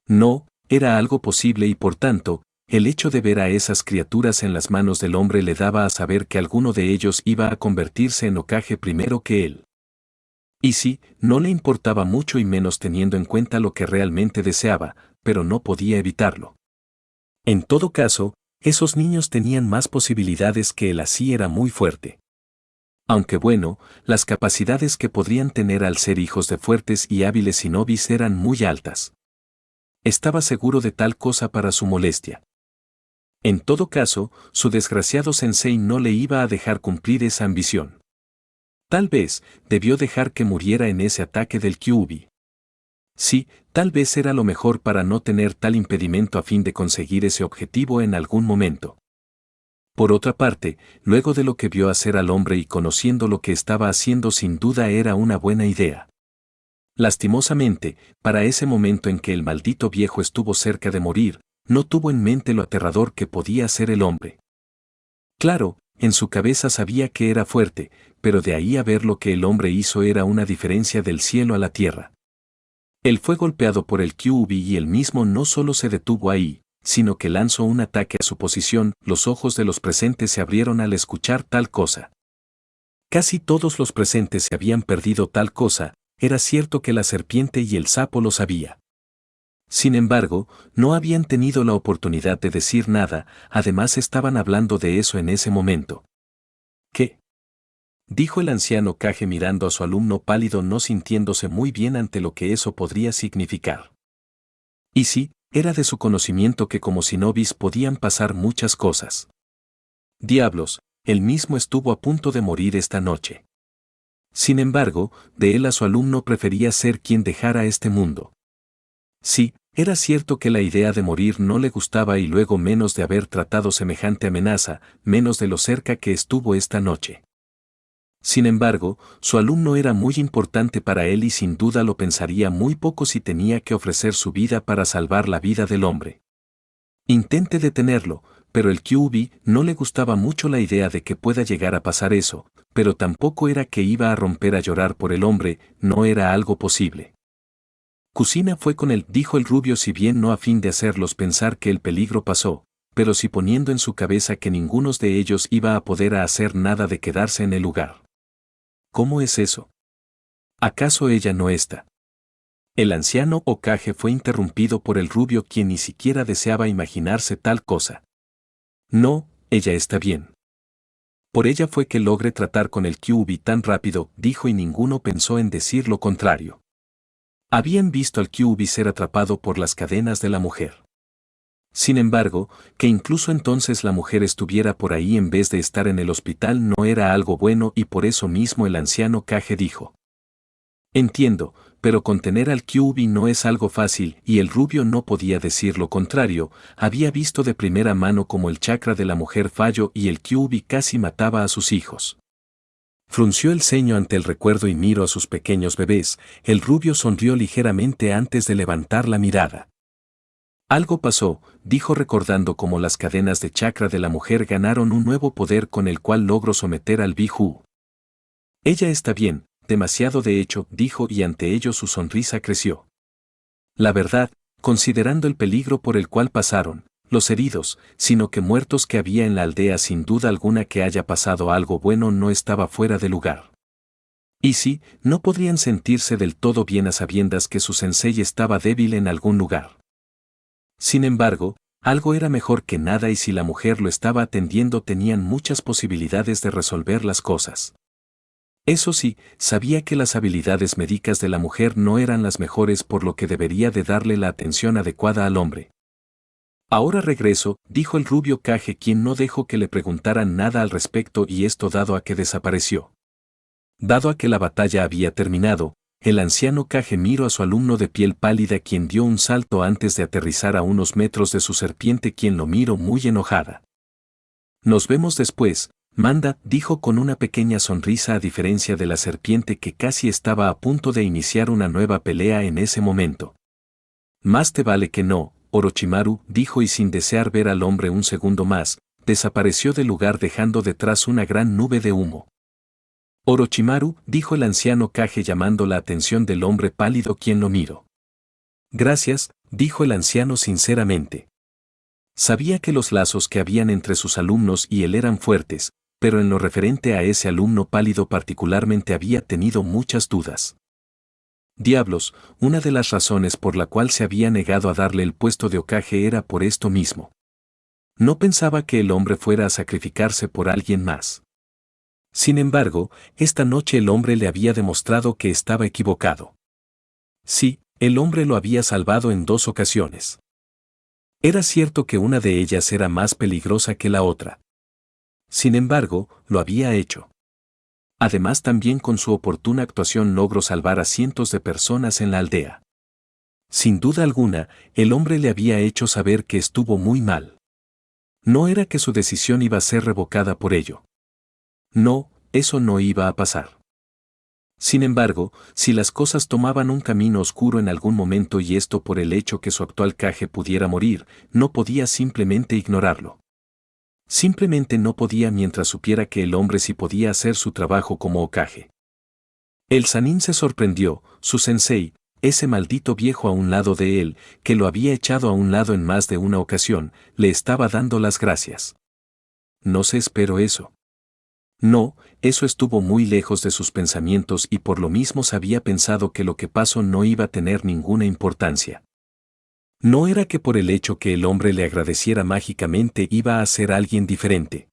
No, era algo posible y por tanto, el hecho de ver a esas criaturas en las manos del hombre le daba a saber que alguno de ellos iba a convertirse en Hokage primero que él. Y sí, no le importaba mucho y menos teniendo en cuenta lo que realmente deseaba, pero no podía evitarlo. En todo caso, esos niños tenían más posibilidades que él, así era muy fuerte. Aunque bueno, las capacidades que podrían tener al ser hijos de fuertes y hábiles shinobis eran muy altas. Estaba seguro de tal cosa para su molestia. En todo caso, su desgraciado sensei no le iba a dejar cumplir esa ambición. Tal vez debió dejar que muriera en ese ataque del Kyuubi. Sí, tal vez era lo mejor para no tener tal impedimento a fin de conseguir ese objetivo en algún momento. Por otra parte, luego de lo que vio hacer al hombre y conociendo lo que estaba haciendo, sin duda era una buena idea. Lastimosamente, para ese momento en que el maldito viejo estuvo cerca de morir, no tuvo en mente lo aterrador que podía ser el hombre. Claro, en su cabeza sabía que era fuerte, pero de ahí a ver lo que el hombre hizo era una diferencia del cielo a la tierra. Él fue golpeado por el Kyuubi y él mismo no solo se detuvo ahí, sino que lanzó un ataque a su posición. Los ojos de los presentes se abrieron al escuchar tal cosa. Casi todos los presentes se habían perdido tal cosa, era cierto que la serpiente y el sapo lo sabía. Sin embargo, no habían tenido la oportunidad de decir nada, además estaban hablando de eso en ese momento. ¿Qué?, dijo el anciano Hokage mirando a su alumno pálido, no sintiéndose muy bien ante lo que eso podría significar. Y sí, era de su conocimiento que como shinobis podían pasar muchas cosas. Diablos, él mismo estuvo a punto de morir esta noche. Sin embargo, de él a su alumno prefería ser quien dejara este mundo. Sí, era cierto que la idea de morir no le gustaba y luego menos de haber tratado semejante amenaza, menos de lo cerca que estuvo esta noche. Sin embargo, su alumno era muy importante para él y sin duda lo pensaría muy poco si tenía que ofrecer su vida para salvar la vida del hombre. Intente detenerlo, pero el QB no le gustaba mucho la idea de que pueda llegar a pasar eso, pero tampoco era que iba a romper a llorar por el hombre, no era algo posible. Kusina fue con él, dijo el rubio, si bien no a fin de hacerlos pensar que el peligro pasó, pero sí poniendo en su cabeza que ninguno de ellos iba a poder hacer nada de quedarse en el lugar. ¿Cómo es eso? ¿Acaso ella no está? El anciano Okage fue interrumpido por el rubio, quien ni siquiera deseaba imaginarse tal cosa. No, ella está bien. Por ella fue que logré tratar con el QB tan rápido, dijo, y ninguno pensó en decir lo contrario. Habían visto al QB ser atrapado por las cadenas de la mujer. Sin embargo, que incluso entonces la mujer estuviera por ahí en vez de estar en el hospital no era algo bueno, y por eso mismo el anciano Kage dijo: Entiendo, pero contener al QB no es algo fácil, y el rubio no podía decir lo contrario. Había visto de primera mano cómo el chakra de la mujer falló y el QB casi mataba a sus hijos. Frunció el ceño ante el recuerdo y miró a sus pequeños bebés. El rubio sonrió ligeramente antes de levantar la mirada. Algo pasó, dijo, recordando cómo las cadenas de chakra de la mujer ganaron un nuevo poder con el cual logró someter al Biju. Ella está bien, demasiado de hecho, dijo, y ante ello su sonrisa creció. La verdad, considerando el peligro por el cual pasaron, los heridos, sino que muertos que había en la aldea, sin duda alguna que haya pasado algo bueno no estaba fuera de lugar. Y sí, no podrían sentirse del todo bien a sabiendas que su sensei estaba débil en algún lugar. Sin embargo, algo era mejor que nada, y si la mujer lo estaba atendiendo tenían muchas posibilidades de resolver las cosas. Eso sí, sabía que las habilidades médicas de la mujer no eran las mejores, por lo que debería de darle la atención adecuada al hombre. Ahora regreso, dijo el rubio Kage, quien no dejó que le preguntaran nada al respecto, y esto dado a que desapareció. Dado a que la batalla había terminado, el anciano Kage miró a su alumno de piel pálida, quien dio un salto antes de aterrizar a unos metros de su serpiente, quien lo miró muy enojada. Nos vemos después, manda, dijo con una pequeña sonrisa, a diferencia de la serpiente que casi estaba a punto de iniciar una nueva pelea en ese momento. Más te vale que no, Orochimaru, dijo, y sin desear ver al hombre un segundo más, desapareció del lugar dejando detrás una gran nube de humo. Orochimaru, dijo el anciano Kage llamando la atención del hombre pálido, quien lo miró. Gracias, dijo el anciano sinceramente. Sabía que los lazos que habían entre sus alumnos y él eran fuertes, pero en lo referente a ese alumno pálido particularmente había tenido muchas dudas. Diablos, una de las razones por la cual se había negado a darle el puesto de Hokage era por esto mismo. No pensaba que el hombre fuera a sacrificarse por alguien más. Sin embargo, esta noche el hombre le había demostrado que estaba equivocado. Sí, el hombre lo había salvado en 2 ocasiones. Era cierto que una de ellas era más peligrosa que la otra. Sin embargo, lo había hecho. Además, también con su oportuna actuación logró salvar a cientos de personas en la aldea. Sin duda alguna, el hombre le había hecho saber que estuvo muy mal. No era que su decisión iba a ser revocada por ello. No, eso no iba a pasar. Sin embargo, si las cosas tomaban un camino oscuro en algún momento, y esto por el hecho que su actual Kage pudiera morir, no podía simplemente ignorarlo. Simplemente no podía mientras supiera que el hombre sí podía hacer su trabajo como Hokage. El Sannin se sorprendió, su sensei, ese maldito viejo a un lado de él, que lo había echado a un lado en más de una ocasión, le estaba dando las gracias. No se esperó eso. No, eso estuvo muy lejos de sus pensamientos, y por lo mismo se había pensado que lo que pasó no iba a tener ninguna importancia. No era que por el hecho que el hombre le agradeciera mágicamente iba a ser alguien diferente.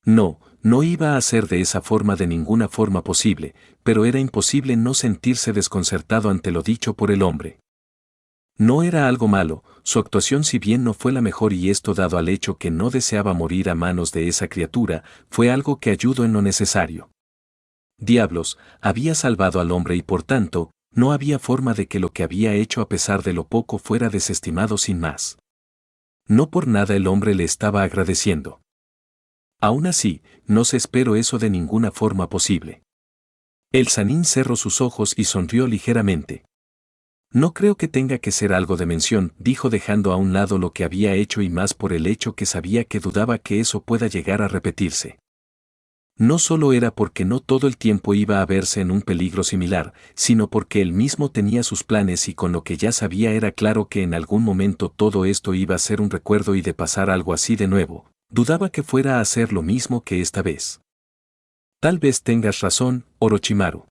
No, no iba a ser de esa forma de ninguna forma posible, pero era imposible no sentirse desconcertado ante lo dicho por el hombre. No era algo malo, su actuación si bien no fue la mejor, y esto dado al hecho que no deseaba morir a manos de esa criatura, fue algo que ayudó en lo necesario. Diablos, había salvado al hombre y por tanto, no había forma de que lo que había hecho a pesar de lo poco fuera desestimado sin más. No por nada el hombre le estaba agradeciendo. Aún así, no se espero eso de ninguna forma posible. El Sanín cerró sus ojos y sonrió ligeramente. No creo que tenga que ser algo de mención, dijo dejando a un lado lo que había hecho y más por el hecho que sabía que dudaba que eso pueda llegar a repetirse. No solo era porque no todo el tiempo iba a verse en un peligro similar, sino porque él mismo tenía sus planes y con lo que ya sabía era claro que en algún momento todo esto iba a ser un recuerdo y de pasar algo así de nuevo, dudaba que fuera a hacer lo mismo que esta vez. Tal vez tengas razón, Orochimaru.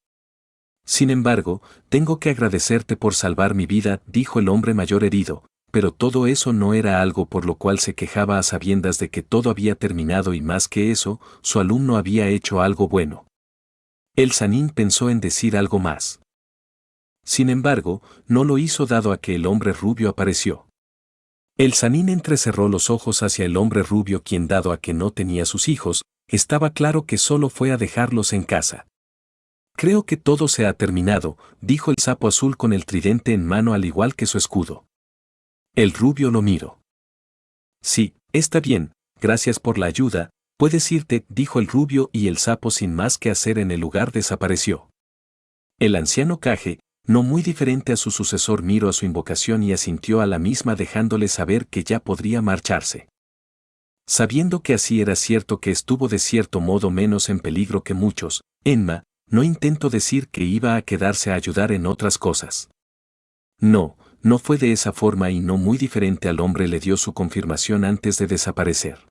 Sin embargo, tengo que agradecerte por salvar mi vida, dijo el hombre mayor herido, pero todo eso no era algo por lo cual se quejaba a sabiendas de que todo había terminado y más que eso, su alumno había hecho algo bueno. El Sanín pensó en decir algo más. Sin embargo, no lo hizo dado a que el hombre rubio apareció. El Sanín entrecerró los ojos hacia el hombre rubio quien dado a que no tenía sus hijos, estaba claro que solo fue a dejarlos en casa. Creo que todo se ha terminado, dijo el sapo azul con el tridente en mano al igual que su escudo. El rubio lo miró. Sí, está bien, gracias por la ayuda, puedes irte, dijo el rubio y el sapo sin más que hacer en el lugar desapareció. El anciano Kage, no muy diferente a su sucesor, miró a su invocación y asintió a la misma dejándole saber que ya podría marcharse. Sabiendo que así era cierto que estuvo de cierto modo menos en peligro que muchos, Enma, no intento decir que iba a quedarse a ayudar en otras cosas. No, no fue de esa forma y no muy diferente al hombre le dio su confirmación antes de desaparecer.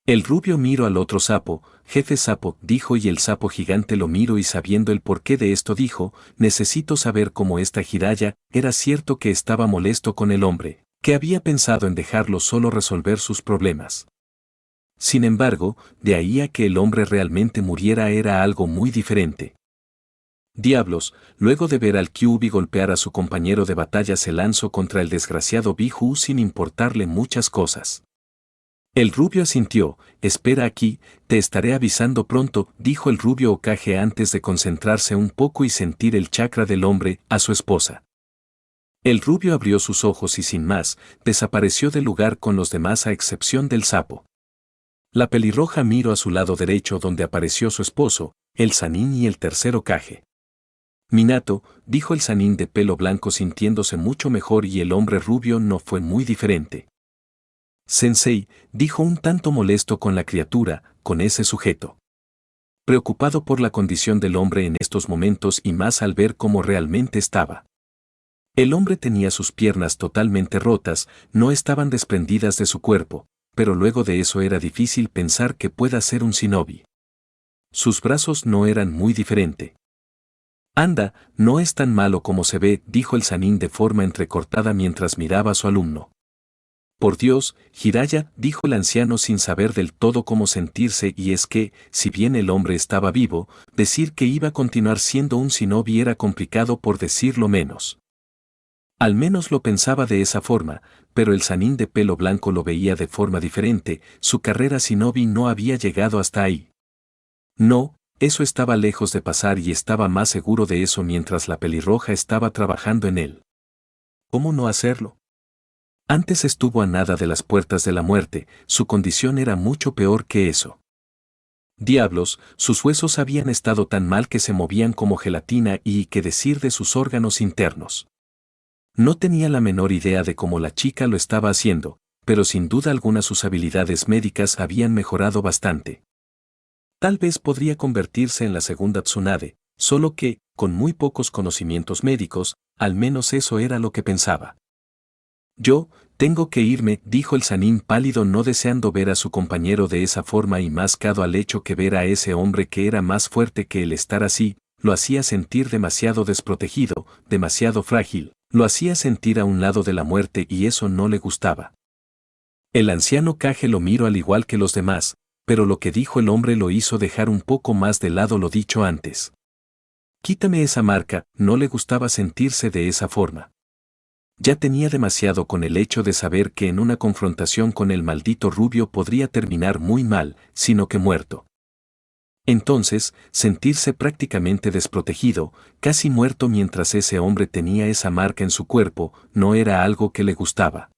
El rubio miró al otro sapo, jefe sapo, dijo y el sapo gigante lo miró y sabiendo el porqué de esto dijo, necesito saber cómo esta Jiraiya, era cierto que estaba molesto con el hombre, que había pensado en dejarlo solo resolver sus problemas. Sin embargo, de ahí a que el hombre realmente muriera era algo muy diferente. Diablos, luego de ver al Kyuubi golpear a su compañero de batalla se lanzó contra el desgraciado Biju sin importarle muchas cosas. El rubio asintió, espera aquí, te estaré avisando pronto, dijo el rubio Hokage antes de concentrarse un poco y sentir el chakra del hombre, a su esposa. El rubio abrió sus ojos y sin más, desapareció del lugar con los demás a excepción del sapo. La pelirroja miró a su lado derecho donde apareció su esposo, el Sanín y el tercer Hokage. Minato, dijo el Sanín de pelo blanco sintiéndose mucho mejor y el hombre rubio no fue muy diferente. Sensei, dijo un tanto molesto con la criatura, con ese sujeto. Preocupado por la condición del hombre en estos momentos y más al ver cómo realmente estaba. El hombre tenía sus piernas totalmente rotas, no estaban desprendidas de su cuerpo, pero luego de eso era difícil pensar que pueda ser un shinobi. Sus brazos no eran muy diferente. Anda, no es tan malo como se ve, dijo el Sanín de forma entrecortada mientras miraba a su alumno. Por Dios, Jiraiya, dijo el anciano sin saber del todo cómo sentirse y es que, si bien el hombre estaba vivo, decir que iba a continuar siendo un shinobi era complicado por decirlo menos. Al menos lo pensaba de esa forma, pero el Sanín de pelo blanco lo veía de forma diferente, su carrera shinobi no había llegado hasta ahí. No, eso estaba lejos de pasar y estaba más seguro de eso mientras la pelirroja estaba trabajando en él. ¿Cómo no hacerlo? Antes estuvo a nada de las puertas de la muerte, su condición era mucho peor que eso. Diablos, sus huesos habían estado tan mal que se movían como gelatina y qué decir de sus órganos internos. No tenía la menor idea de cómo la chica lo estaba haciendo, pero sin duda alguna sus habilidades médicas habían mejorado bastante. Tal vez podría convertirse en la segunda Tsunade, solo que, con muy pocos conocimientos médicos, al menos eso era lo que pensaba. Yo, tengo que irme, dijo el Sanín pálido no deseando ver a su compañero de esa forma y más cado al hecho que ver a ese hombre que era más fuerte que el estar así, lo hacía sentir demasiado desprotegido, demasiado frágil, lo hacía sentir a un lado de la muerte y eso no le gustaba. El anciano Kage lo miró al igual que los demás, pero lo que dijo el hombre lo hizo dejar un poco más de lado lo dicho antes. Quítame esa marca, no le gustaba sentirse de esa forma. Ya tenía demasiado con el hecho de saber que en una confrontación con el maldito rubio podría terminar muy mal, sino que muerto. Entonces, sentirse prácticamente desprotegido, casi muerto mientras ese hombre tenía esa marca en su cuerpo, no era algo que le gustaba.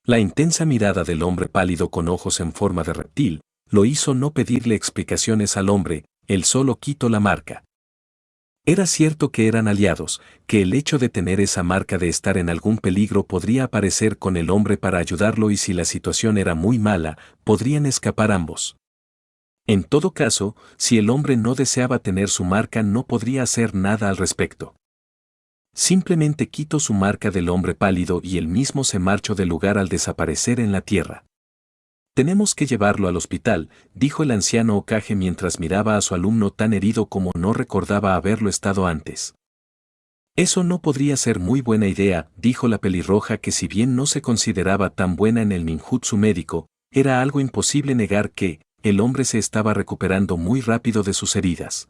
La intensa mirada del hombre pálido con ojos en forma de reptil, lo hizo no pedirle explicaciones al hombre, él solo quitó la marca. Era cierto que eran aliados, que el hecho de tener esa marca de estar en algún peligro podría aparecer con el hombre para ayudarlo y si la situación era muy mala, podrían escapar ambos. En todo caso, si el hombre no deseaba tener su marca no podría hacer nada al respecto. Simplemente quitó su marca del hombre pálido y él mismo se marchó del lugar al desaparecer en la tierra. Tenemos que llevarlo al hospital, dijo el anciano Hokage mientras miraba a su alumno tan herido como no recordaba haberlo estado antes. Eso no podría ser muy buena idea, dijo la pelirroja que si bien no se consideraba tan buena en el ninjutsu médico, era algo imposible negar que, el hombre se estaba recuperando muy rápido de sus heridas.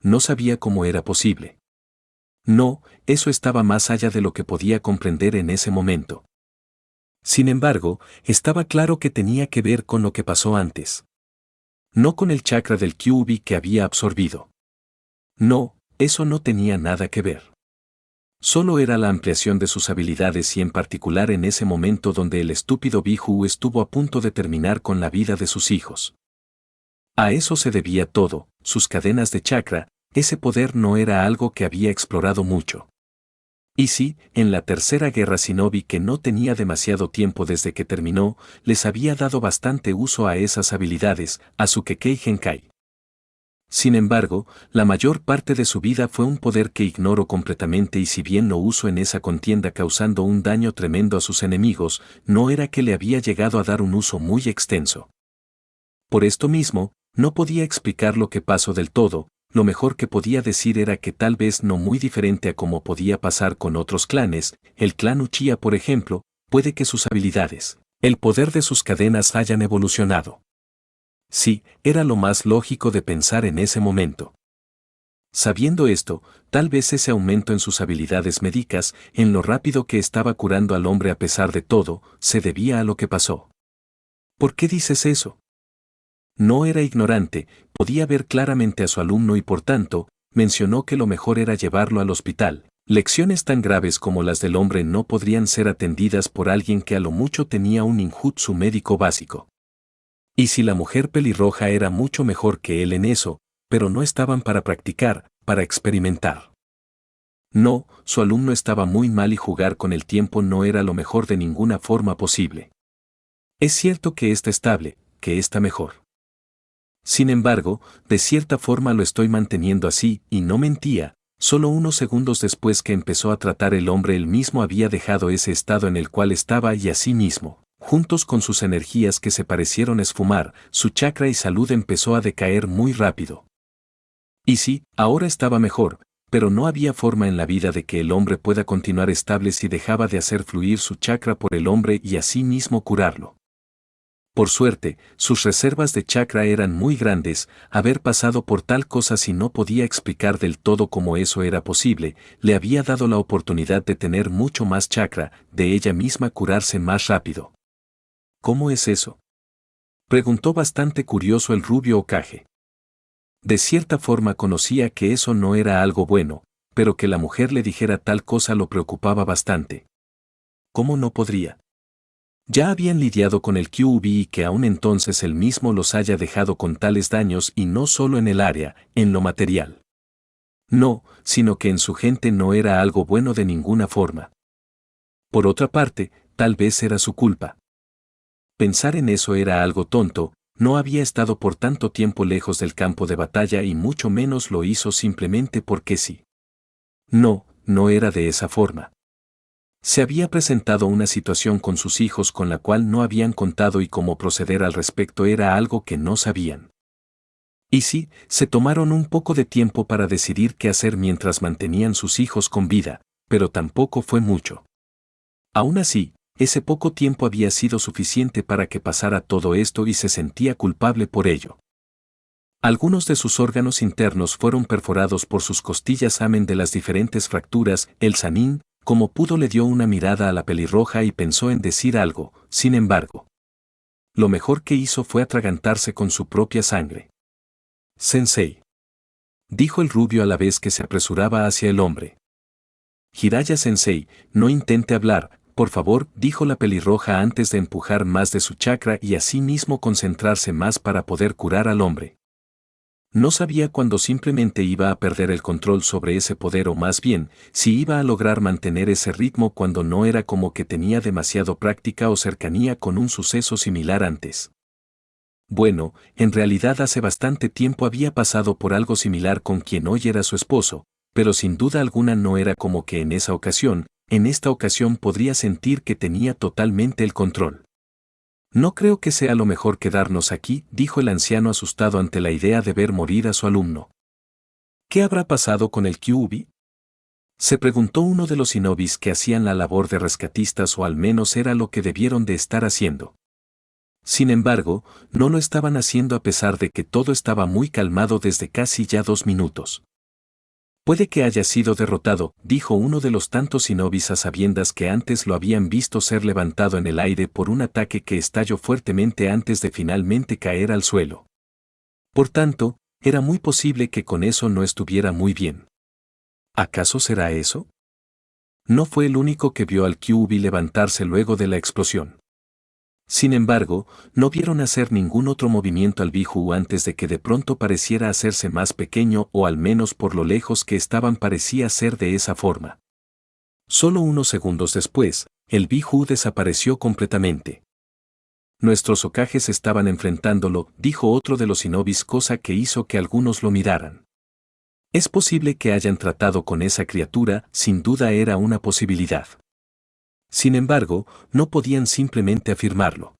No sabía cómo era posible. No, eso estaba más allá de lo que podía comprender en ese momento. Sin embargo, estaba claro que tenía que ver con lo que pasó antes. No con el chakra del Kyuubi que había absorbido. No, eso no tenía nada que ver. Solo era la ampliación de sus habilidades y en particular en ese momento donde el estúpido Biju estuvo a punto de terminar con la vida de sus hijos. A eso se debía todo, sus cadenas de chakra, ese poder no era algo que había explorado mucho. Y sí, en la tercera guerra shinobi que no tenía demasiado tiempo desde que terminó, les había dado bastante uso a esas habilidades, a su Kekkei Genkai. Sin embargo, la mayor parte de su vida fue un poder que ignoró completamente y si bien lo usó en esa contienda causando un daño tremendo a sus enemigos, no era que le había llegado a dar un uso muy extenso. Por esto mismo, no podía explicar lo que pasó del todo. Lo mejor que podía decir era que tal vez no muy diferente a como podía pasar con otros clanes, el clan Uchiha por ejemplo, puede que sus habilidades, el poder de sus cadenas hayan evolucionado. Sí, era lo más lógico de pensar en ese momento. Sabiendo esto, tal vez ese aumento en sus habilidades médicas, en lo rápido que estaba curando al hombre a pesar de todo, se debía a lo que pasó. ¿Por qué dices eso? No era ignorante, podía ver claramente a su alumno y por tanto, mencionó que lo mejor era llevarlo al hospital. Lecciones tan graves como las del hombre no podrían ser atendidas por alguien que a lo mucho tenía un ninjutsu médico básico. Y si la mujer pelirroja era mucho mejor que él en eso, pero no estaban para practicar, para experimentar. No, su alumno estaba muy mal y jugar con el tiempo no era lo mejor de ninguna forma posible. Es cierto que está estable, que está mejor. Sin embargo, de cierta forma lo estoy manteniendo así, y no mentía, solo unos segundos después que empezó a tratar el hombre él mismo había dejado ese estado en el cual estaba y así mismo, juntos con sus energías que se parecieron esfumar, su chakra y salud empezó a decaer muy rápido. Y sí, ahora estaba mejor, pero no había forma en la vida de que el hombre pueda continuar estable si dejaba de hacer fluir su chakra por el hombre y así mismo curarlo. Por suerte, sus reservas de chakra eran muy grandes, haber pasado por tal cosa si no podía explicar del todo cómo eso era posible, le había dado la oportunidad de tener mucho más chakra, de ella misma curarse más rápido. ¿Cómo es eso? Preguntó bastante curioso el rubio Hokage. De cierta forma conocía que eso no era algo bueno, pero que la mujer le dijera tal cosa lo preocupaba bastante. ¿Cómo no podría? Ya habían lidiado con el Kyuubi y que aún entonces él mismo los haya dejado con tales daños y no solo en el área, en lo material. No, sino que en su gente no era algo bueno de ninguna forma. Por otra parte, tal vez era su culpa. Pensar en eso era algo tonto, no había estado por tanto tiempo lejos del campo de batalla y mucho menos lo hizo simplemente porque sí. No, no era de esa forma. Se había presentado una situación con sus hijos con la cual no habían contado y cómo proceder al respecto era algo que no sabían. Y sí, se tomaron un poco de tiempo para decidir qué hacer mientras mantenían sus hijos con vida, pero tampoco fue mucho. Aún así, ese poco tiempo había sido suficiente para que pasara todo esto y se sentía culpable por ello. Algunos de sus órganos internos fueron perforados por sus costillas amén de las diferentes fracturas, el Sanin, como pudo le dio una mirada a la pelirroja y pensó en decir algo, sin embargo. Lo mejor que hizo fue atragantarse con su propia sangre. Sensei, dijo el rubio a la vez que se apresuraba hacia el hombre. Jiraiya Sensei, no intente hablar, por favor, dijo la pelirroja antes de empujar más de su chakra y así mismo concentrarse más para poder curar al hombre. No sabía cuándo simplemente iba a perder el control sobre ese poder o más bien, si iba a lograr mantener ese ritmo cuando no era como que tenía demasiado práctica o cercanía con un suceso similar antes. Bueno, en realidad hace bastante tiempo había pasado por algo similar con quien hoy era su esposo, pero sin duda alguna no era como que en esta ocasión podría sentir que tenía totalmente el control. No creo que sea lo mejor quedarnos aquí, dijo el anciano asustado ante la idea de ver morir a su alumno. ¿Qué habrá pasado con el Kyuubi? Se preguntó uno de los shinobis que hacían la labor de rescatistas o al menos era lo que debieron de estar haciendo. Sin embargo, no lo estaban haciendo a pesar de que todo estaba muy calmado desde casi ya 2 minutos. Puede que haya sido derrotado, dijo uno de los tantos shinobis a sabiendas que antes lo habían visto ser levantado en el aire por un ataque que estalló fuertemente antes de finalmente caer al suelo. Por tanto, era muy posible que con eso no estuviera muy bien. ¿Acaso será eso? No fue el único que vio al Kyuubi levantarse luego de la explosión. Sin embargo, no vieron hacer ningún otro movimiento al Biju antes de que de pronto pareciera hacerse más pequeño o al menos por lo lejos que estaban parecía ser de esa forma. Solo unos segundos después, el Biju desapareció completamente. Nuestros okages estaban enfrentándolo, dijo otro de los shinobis, cosa que hizo que algunos lo miraran. Es posible que hayan tratado con esa criatura, sin duda era una posibilidad. Sin embargo, no podían simplemente afirmarlo.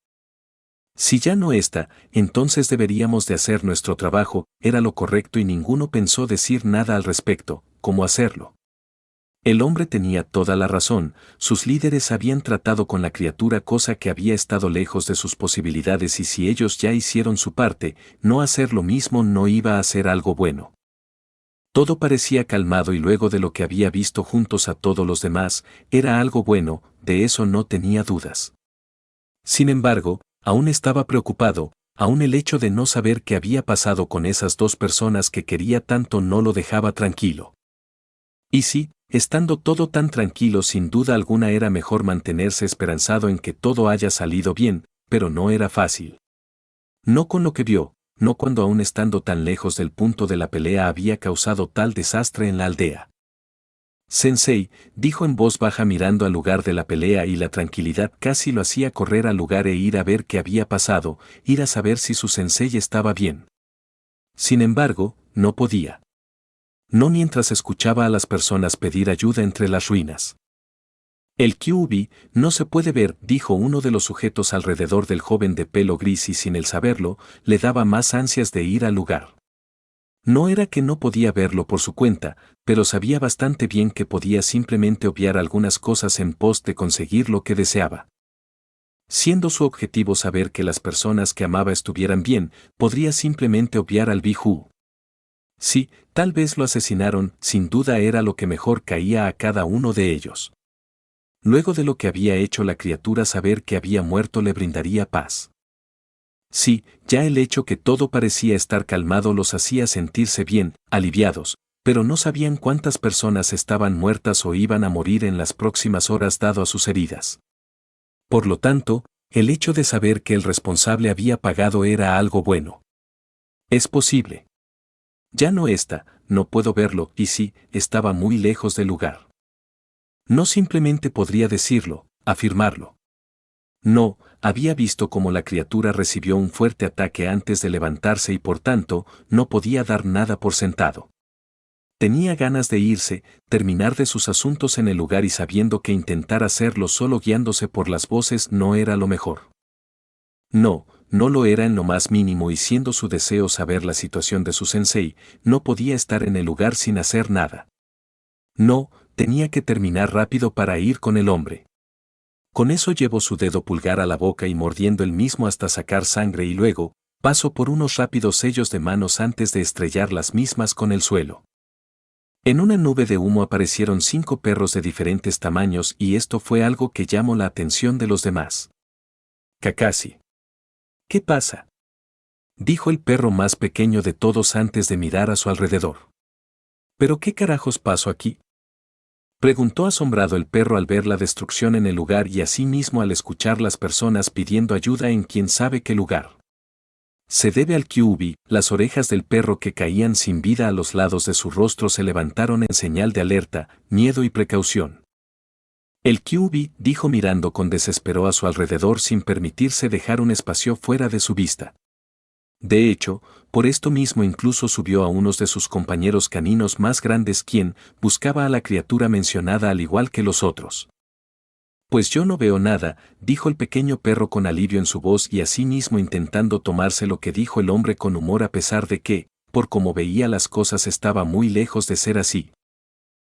Si ya no está, entonces deberíamos de hacer nuestro trabajo, era lo correcto y ninguno pensó decir nada al respecto, ¿cómo hacerlo? El hombre tenía toda la razón, sus líderes habían tratado con la criatura cosa que había estado lejos de sus posibilidades y si ellos ya hicieron su parte, no hacer lo mismo no iba a ser algo bueno. Todo parecía calmado y luego de lo que había visto juntos a todos los demás, era algo bueno, de eso no tenía dudas. Sin embargo, aún estaba preocupado, aún el hecho de no saber qué había pasado con esas dos personas que quería tanto no lo dejaba tranquilo. Y sí, estando todo tan tranquilo sin duda alguna era mejor mantenerse esperanzado en que todo haya salido bien, pero no era fácil. No con lo que vio, no cuando aún estando tan lejos del punto de la pelea había causado tal desastre en la aldea. Sensei, dijo en voz baja mirando al lugar de la pelea y la tranquilidad casi lo hacía correr al lugar e ir a ver qué había pasado, ir a saber si su sensei estaba bien. Sin embargo, no podía. No mientras escuchaba a las personas pedir ayuda entre las ruinas. El Kyuubi no se puede ver, dijo uno de los sujetos alrededor del joven de pelo gris y sin él saberlo, le daba más ansias de ir al lugar. No era que no podía verlo por su cuenta, pero sabía bastante bien que podía simplemente obviar algunas cosas en pos de conseguir lo que deseaba. Siendo su objetivo saber que las personas que amaba estuvieran bien, podría simplemente obviar al Biju. Sí, tal vez lo asesinaron, sin duda era lo que mejor caía a cada uno de ellos. Luego de lo que había hecho la criatura, saber que había muerto le brindaría paz. Sí, ya el hecho que todo parecía estar calmado los hacía sentirse bien, aliviados, pero no sabían cuántas personas estaban muertas o iban a morir en las próximas horas dado a sus heridas. Por lo tanto, el hecho de saber que el responsable había pagado era algo bueno. Es posible. Ya no está, no puedo verlo, y sí, estaba muy lejos del lugar. No simplemente podría decirlo, afirmarlo. No, había visto cómo la criatura recibió un fuerte ataque antes de levantarse y por tanto, no podía dar nada por sentado. Tenía ganas de irse, terminar de sus asuntos en el lugar y sabiendo que intentar hacerlo solo guiándose por las voces no era lo mejor. No, no lo era en lo más mínimo y siendo su deseo saber la situación de su sensei, no podía estar en el lugar sin hacer nada. No, tenía que terminar rápido para ir con el hombre. Con eso llevó su dedo pulgar a la boca y mordiendo el mismo hasta sacar sangre y luego, pasó por unos rápidos sellos de manos antes de estrellar las mismas con el suelo. En una nube de humo aparecieron 5 perros de diferentes tamaños y esto fue algo que llamó la atención de los demás. Kakashi. ¿Qué pasa?, dijo el perro más pequeño de todos antes de mirar a su alrededor. ¿Pero qué carajos pasó aquí? Preguntó asombrado el perro al ver la destrucción en el lugar y asimismo al escuchar las personas pidiendo ayuda en quién sabe qué lugar. Se debe al QB, las orejas del perro que caían sin vida a los lados de su rostro se levantaron en señal de alerta, miedo y precaución. El QB dijo mirando con desespero a su alrededor sin permitirse dejar un espacio fuera de su vista. De hecho, por esto mismo incluso subió a unos de sus compañeros caninos más grandes quien buscaba a la criatura mencionada al igual que los otros. Pues yo no veo nada, dijo el pequeño perro con alivio en su voz y asimismo intentando tomarse lo que dijo el hombre con humor a pesar de que, por como veía las cosas estaba muy lejos de ser así.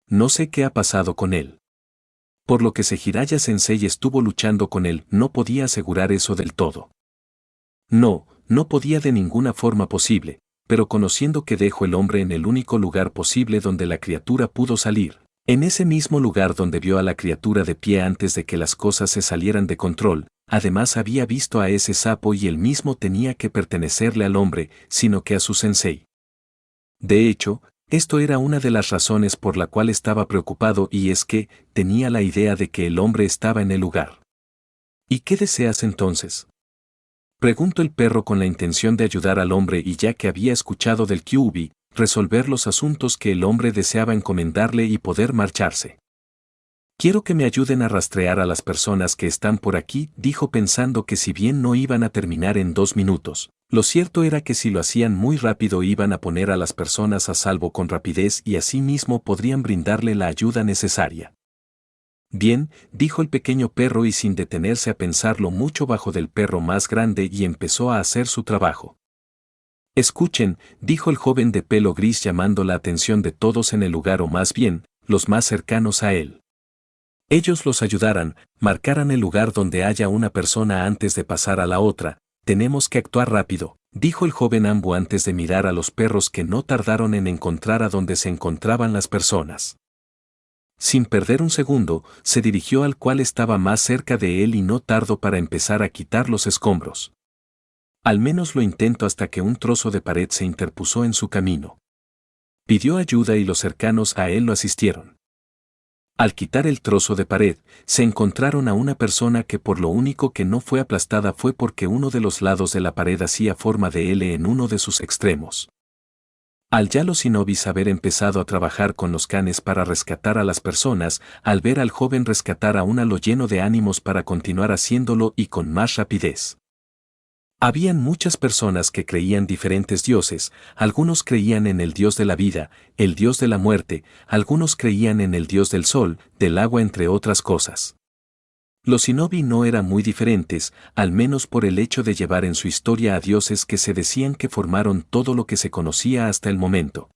No sé qué ha pasado con él. Por lo que Jiraiya Sensei estuvo luchando con él, no podía asegurar eso del todo. No podía de ninguna forma posible, pero conociendo que dejó el hombre en el único lugar posible donde la criatura pudo salir, en ese mismo lugar donde vio a la criatura de pie antes de que las cosas se salieran de control, además había visto a ese sapo y él mismo tenía que pertenecerle al hombre, sino que a su sensei. De hecho, esto era una de las razones por la cual estaba preocupado y es que tenía la idea de que el hombre estaba en el lugar. ¿Y qué deseas entonces? Preguntó el perro con la intención de ayudar al hombre y ya que había escuchado del QB, resolver los asuntos que el hombre deseaba encomendarle y poder marcharse. Quiero que me ayuden a rastrear a las personas que están por aquí, dijo pensando que si bien no iban a terminar en 2 minutos, lo cierto era que si lo hacían muy rápido iban a poner a las personas a salvo con rapidez y asimismo podrían brindarle la ayuda necesaria. Bien, dijo el pequeño perro y sin detenerse a pensarlo mucho bajo del perro más grande y empezó a hacer su trabajo. Escuchen, dijo el joven de pelo gris llamando la atención de todos en el lugar o más bien, los más cercanos a él. Ellos los ayudarán, marcarán el lugar donde haya una persona antes de pasar a la otra, tenemos que actuar rápido, dijo el joven Ambu antes de mirar a los perros que no tardaron en encontrar a donde se encontraban las personas. Sin perder un segundo, se dirigió al cual estaba más cerca de él y no tardó para empezar a quitar los escombros. Al menos lo intentó hasta que un trozo de pared se interpuso en su camino. Pidió ayuda y los cercanos a él lo asistieron. Al quitar el trozo de pared, se encontraron a una persona que por lo único que no fue aplastada fue porque uno de los lados de la pared hacía forma de L en uno de sus extremos. Al ya los shinobis haber empezado a trabajar con los canes para rescatar a las personas, al ver al joven rescatar a una lo lleno de ánimos para continuar haciéndolo y con más rapidez. Habían muchas personas que creían diferentes dioses, algunos creían en el dios de la vida, el dios de la muerte, algunos creían en el dios del sol, del agua entre otras cosas. Los shinobi no eran muy diferentes, al menos por el hecho de llevar en su historia a dioses que se decían que formaron todo lo que se conocía hasta el momento.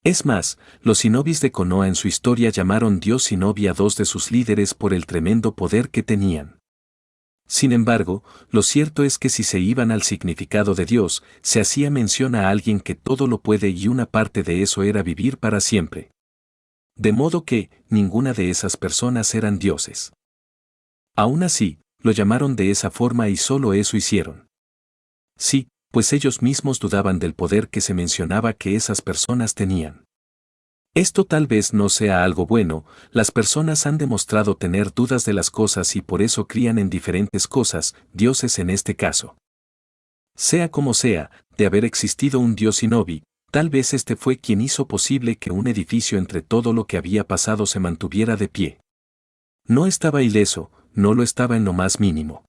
Es más, los shinobis de Konoha en su historia llamaron dios shinobi a 2 de sus líderes por el tremendo poder que tenían. Sin embargo, lo cierto es que si se iban al significado de Dios, se hacía mención a alguien que todo lo puede y una parte de eso era vivir para siempre. De modo que, ninguna de esas personas eran dioses. Aún así, lo llamaron de esa forma y solo eso hicieron. Sí, pues ellos mismos dudaban del poder que se mencionaba que esas personas tenían. Esto tal vez no sea algo bueno, las personas han demostrado tener dudas de las cosas y por eso crían en diferentes cosas, dioses en este caso. Sea como sea, de haber existido un dios shinobi, tal vez este fue quien hizo posible que un edificio entre todo lo que había pasado se mantuviera de pie. No estaba ileso, no lo estaba en lo más mínimo.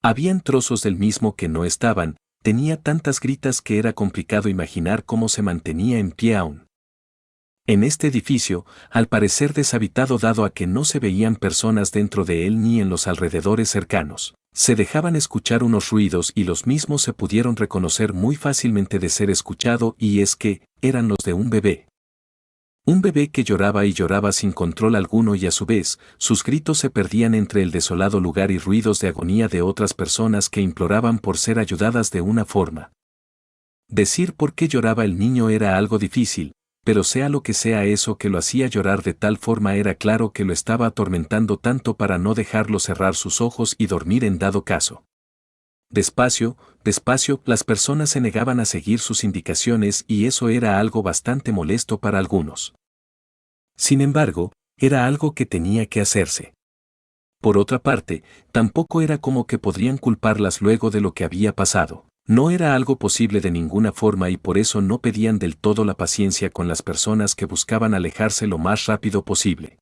Habían trozos del mismo que no estaban, tenía tantas gritas que era complicado imaginar cómo se mantenía en pie aún. En este edificio, al parecer deshabitado dado a que no se veían personas dentro de él ni en los alrededores cercanos, se dejaban escuchar unos ruidos y los mismos se pudieron reconocer muy fácilmente de ser escuchado y es que, eran los de un bebé. Un bebé que lloraba y lloraba sin control alguno y a su vez, sus gritos se perdían entre el desolado lugar y ruidos de agonía de otras personas que imploraban por ser ayudadas de una forma. Decir por qué lloraba el niño era algo difícil, pero sea lo que sea eso que lo hacía llorar de tal forma era claro que lo estaba atormentando tanto para no dejarlo cerrar sus ojos y dormir en dado caso. Despacio, despacio, las personas se negaban a seguir sus indicaciones y eso era algo bastante molesto para algunos. Sin embargo, era algo que tenía que hacerse. Por otra parte, tampoco era como que podrían culparlas luego de lo que había pasado. No era algo posible de ninguna forma y por eso no pedían del todo la paciencia con las personas que buscaban alejarse lo más rápido posible.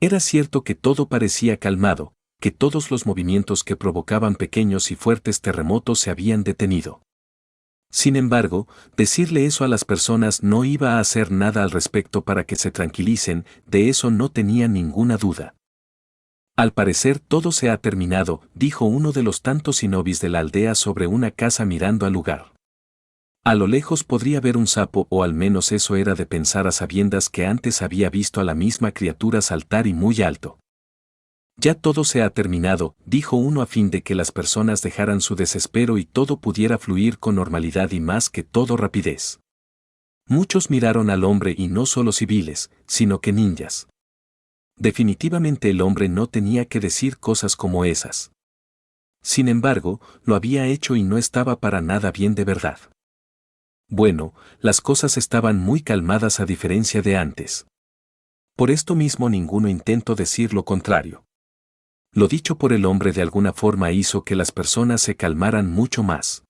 Era cierto que todo parecía calmado, que todos los movimientos que provocaban pequeños y fuertes terremotos se habían detenido. Sin embargo, decirle eso a las personas no iba a hacer nada al respecto para que se tranquilicen, de eso no tenía ninguna duda. Al parecer todo se ha terminado, dijo uno de los tantos shinobis de la aldea sobre una casa mirando al lugar. A lo lejos podría ver un sapo o al menos eso era de pensar a sabiendas que antes había visto a la misma criatura saltar y muy alto. Ya todo se ha terminado, dijo uno a fin de que las personas dejaran su desespero y todo pudiera fluir con normalidad y más que todo rapidez. Muchos miraron al hombre y no solo civiles, sino que ninjas. Definitivamente el hombre no tenía que decir cosas como esas. Sin embargo, lo había hecho y no estaba para nada bien de verdad. Bueno, las cosas estaban muy calmadas a diferencia de antes. Por esto mismo ninguno intentó decir lo contrario. Lo dicho por el hombre de alguna forma hizo que las personas se calmaran mucho más.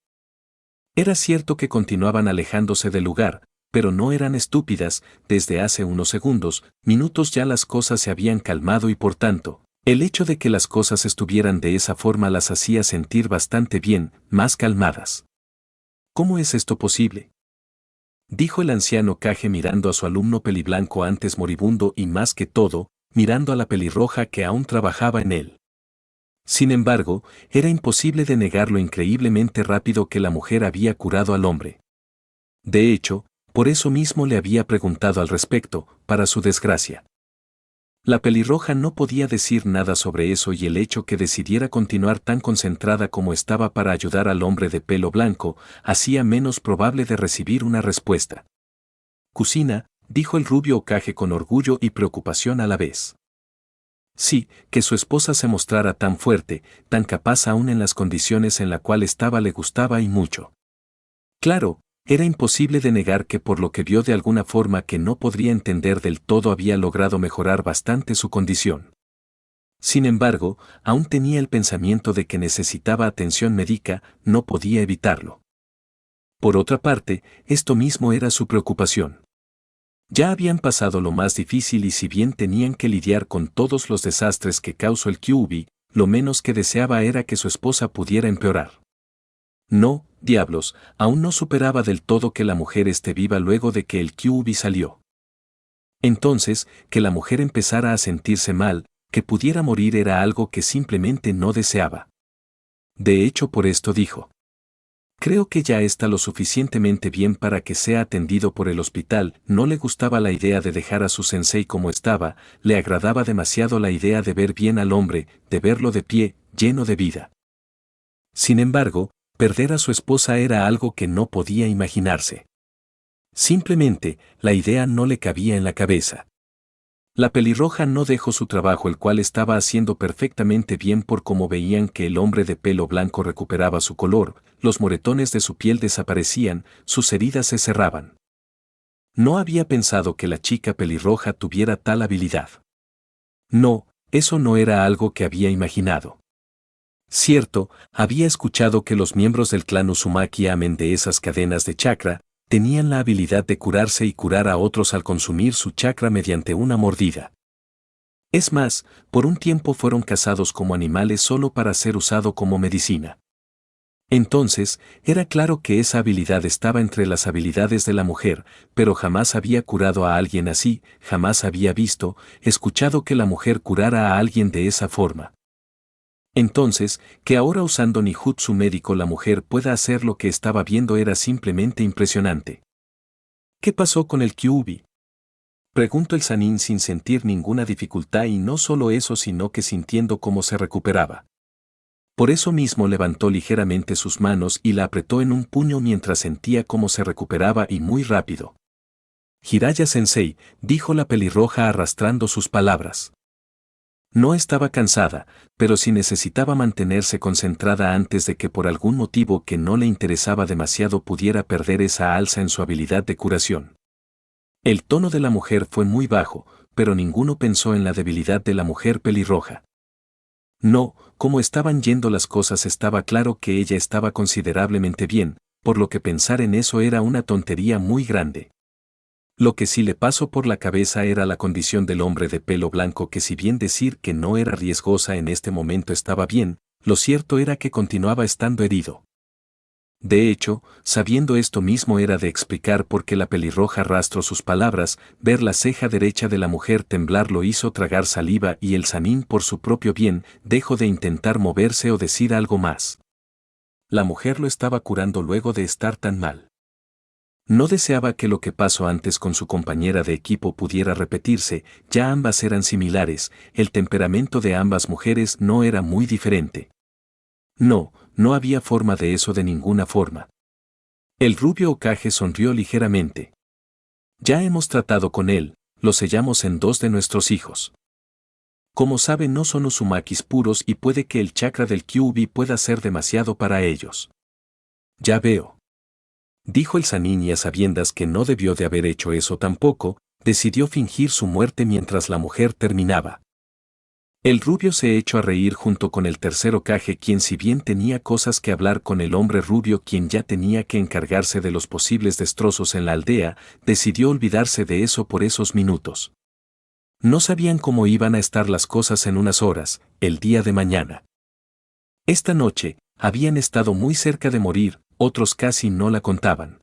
Era cierto que continuaban alejándose del lugar, pero no eran estúpidas, desde hace unos segundos, minutos ya las cosas se habían calmado y por tanto, el hecho de que las cosas estuvieran de esa forma las hacía sentir bastante bien, más calmadas. ¿Cómo es esto posible?, dijo el anciano Kage mirando a su alumno peliblanco antes moribundo y más que todo, mirando a la pelirroja que aún trabajaba en él. Sin embargo, era imposible de negar lo increíblemente rápido que la mujer había curado al hombre. De hecho, por eso mismo le había preguntado al respecto, para su desgracia. La pelirroja no podía decir nada sobre eso y el hecho que decidiera continuar tan concentrada como estaba para ayudar al hombre de pelo blanco, hacía menos probable de recibir una respuesta. Kusina, dijo el rubio Hokage con orgullo y preocupación a la vez. Sí, que su esposa se mostrara tan fuerte, tan capaz aún en las condiciones en las cuales estaba le gustaba y mucho. Claro, era imposible de negar que por lo que vio de alguna forma que no podría entender del todo había logrado mejorar bastante su condición. Sin embargo, aún tenía el pensamiento de que necesitaba atención médica, no podía evitarlo. Por otra parte, esto mismo era su preocupación. Ya habían pasado lo más difícil y si bien tenían que lidiar con todos los desastres que causó el Kyuubi, lo menos que deseaba era que su esposa pudiera empeorar. No, diablos, aún no superaba del todo que la mujer esté viva luego de que el Kyuubi salió. Entonces, que la mujer empezara a sentirse mal, que pudiera morir era algo que simplemente no deseaba. De hecho, por esto dijo: creo que ya está lo suficientemente bien para que sea atendido por el hospital. No le gustaba la idea de dejar a su sensei como estaba, le agradaba demasiado la idea de ver bien al hombre, de verlo de pie, lleno de vida. Sin embargo, perder a su esposa era algo que no podía imaginarse. Simplemente, la idea no le cabía en la cabeza. La pelirroja no dejó su trabajo, el cual estaba haciendo perfectamente bien por cómo veían que el hombre de pelo blanco recuperaba su color, los moretones de su piel desaparecían, sus heridas se cerraban. No había pensado que la chica pelirroja tuviera tal habilidad. No, eso no era algo que había imaginado. Cierto, había escuchado que los miembros del clan Uzumaki, amén de esas cadenas de chakra, tenían la habilidad de curarse y curar a otros al consumir su chakra mediante una mordida. Es más, por un tiempo fueron cazados como animales solo para ser usado como medicina. Entonces, era claro que esa habilidad estaba entre las habilidades de la mujer, pero jamás había curado a alguien así, jamás había visto, escuchado que la mujer curara a alguien de esa forma. Entonces, que ahora usando ninjutsu médico la mujer pueda hacer lo que estaba viendo era simplemente impresionante. ¿Qué pasó con el Kyuubi?, preguntó el Sannin sin sentir ninguna dificultad y no solo eso sino que sintiendo cómo se recuperaba. Por eso mismo levantó ligeramente sus manos y la apretó en un puño mientras sentía cómo se recuperaba y muy rápido. Jiraiya-sensei, dijo la pelirroja arrastrando sus palabras. No estaba cansada, pero sí necesitaba mantenerse concentrada antes de que por algún motivo que no le interesaba demasiado pudiera perder esa alza en su habilidad de curación. El tono de la mujer fue muy bajo, pero ninguno pensó en la debilidad de la mujer pelirroja. No, como estaban yendo las cosas estaba claro que ella estaba considerablemente bien, por lo que pensar en eso era una tontería muy grande. Lo que sí le pasó por la cabeza era la condición del hombre de pelo blanco que si bien decir que no era riesgosa en este momento estaba bien, lo cierto era que continuaba estando herido. De hecho, sabiendo esto mismo era de explicar por qué la pelirroja arrastró sus palabras, ver la ceja derecha de la mujer temblar lo hizo tragar saliva y el Sanín por su propio bien dejó de intentar moverse o decir algo más. La mujer lo estaba curando luego de estar tan mal. No deseaba que lo que pasó antes con su compañera de equipo pudiera repetirse, ya ambas eran similares, el temperamento de ambas mujeres no era muy diferente. No, no había forma de eso de ninguna forma. El rubio Hokage sonrió ligeramente. Ya hemos tratado con él, lo sellamos en 2 de nuestros hijos. Como sabe no son Uzumakis puros y puede que el chakra del Kyuubi pueda ser demasiado para ellos. Ya veo. Dijo el Sanin y a sabiendas que no debió de haber hecho eso tampoco, decidió fingir su muerte mientras la mujer terminaba. El rubio se echó a reír junto con el tercer Hokage quien si bien tenía cosas que hablar con el hombre rubio quien ya tenía que encargarse de los posibles destrozos en la aldea, decidió olvidarse de eso por esos minutos. No sabían cómo iban a estar las cosas en unas horas, el día de mañana. Esta noche, habían estado muy cerca de morir, otros casi no la contaban.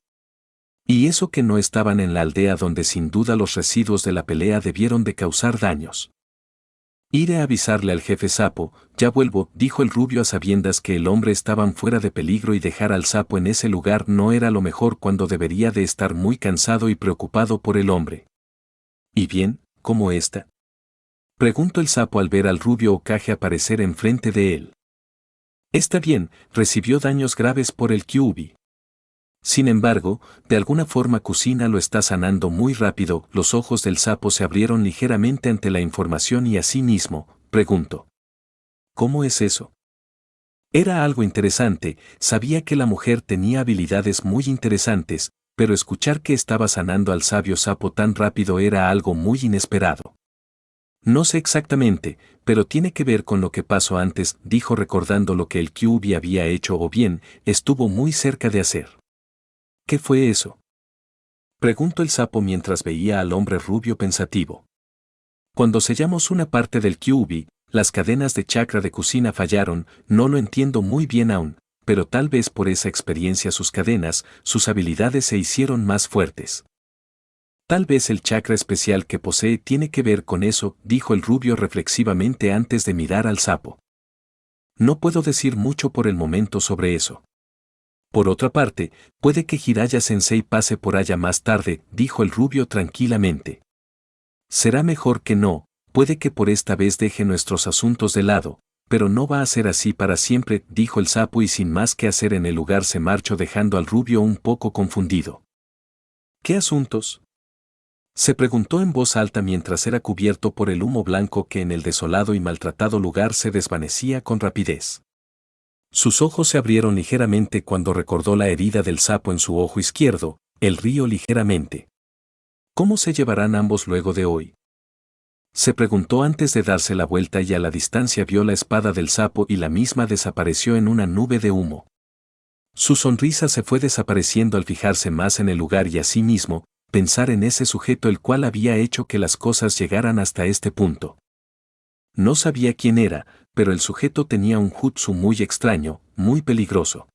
Y eso que no estaban en la aldea donde sin duda los residuos de la pelea debieron de causar daños. Iré a avisarle al jefe sapo, ya vuelvo, dijo el rubio a sabiendas que el hombre estaban fuera de peligro y dejar al sapo en ese lugar no era lo mejor cuando debería de estar muy cansado y preocupado por el hombre. ¿Y bien, cómo está? Preguntó el sapo al ver al rubio Hokage aparecer enfrente de él. Está bien, recibió daños graves por el Kyuubi. Sin embargo, de alguna forma Kusina lo está sanando muy rápido, los ojos del sapo se abrieron ligeramente ante la información y así mismo, preguntó. ¿Cómo es eso? Era algo interesante, sabía que la mujer tenía habilidades muy interesantes, pero escuchar que estaba sanando al sabio sapo tan rápido era algo muy inesperado. No sé exactamente, pero tiene que ver con lo que pasó antes, dijo recordando lo que el Kyuubi había hecho o bien, estuvo muy cerca de hacer. ¿Qué fue eso? Preguntó el sapo mientras veía al hombre rubio pensativo. Cuando sellamos una parte del Kyuubi, las cadenas de chakra de Kusina fallaron, no lo entiendo muy bien aún, pero tal vez por esa experiencia sus cadenas, sus habilidades se hicieron más fuertes. Tal vez el chakra especial que posee tiene que ver con eso, dijo el rubio reflexivamente antes de mirar al sapo. No puedo decir mucho por el momento sobre eso. Por otra parte, puede que Jiraiya-sensei pase por allá más tarde, dijo el rubio tranquilamente. Será mejor que no, puede que por esta vez deje nuestros asuntos de lado, pero no va a ser así para siempre, dijo el sapo y sin más que hacer en el lugar se marchó dejando al rubio un poco confundido. ¿Qué asuntos? Se preguntó en voz alta mientras era cubierto por el humo blanco que en el desolado y maltratado lugar se desvanecía con rapidez. Sus ojos se abrieron ligeramente cuando recordó la herida del sapo en su ojo izquierdo, el río ligeramente. ¿Cómo se llevarán ambos luego de hoy? Se preguntó antes de darse la vuelta y a la distancia vio la espada del sapo y la misma desapareció en una nube de humo. Su sonrisa se fue desapareciendo al fijarse más en el lugar y asimismo, pensar en ese sujeto el cual había hecho que las cosas llegaran hasta este punto. No sabía quién era, pero el sujeto tenía un jutsu muy extraño, muy peligroso.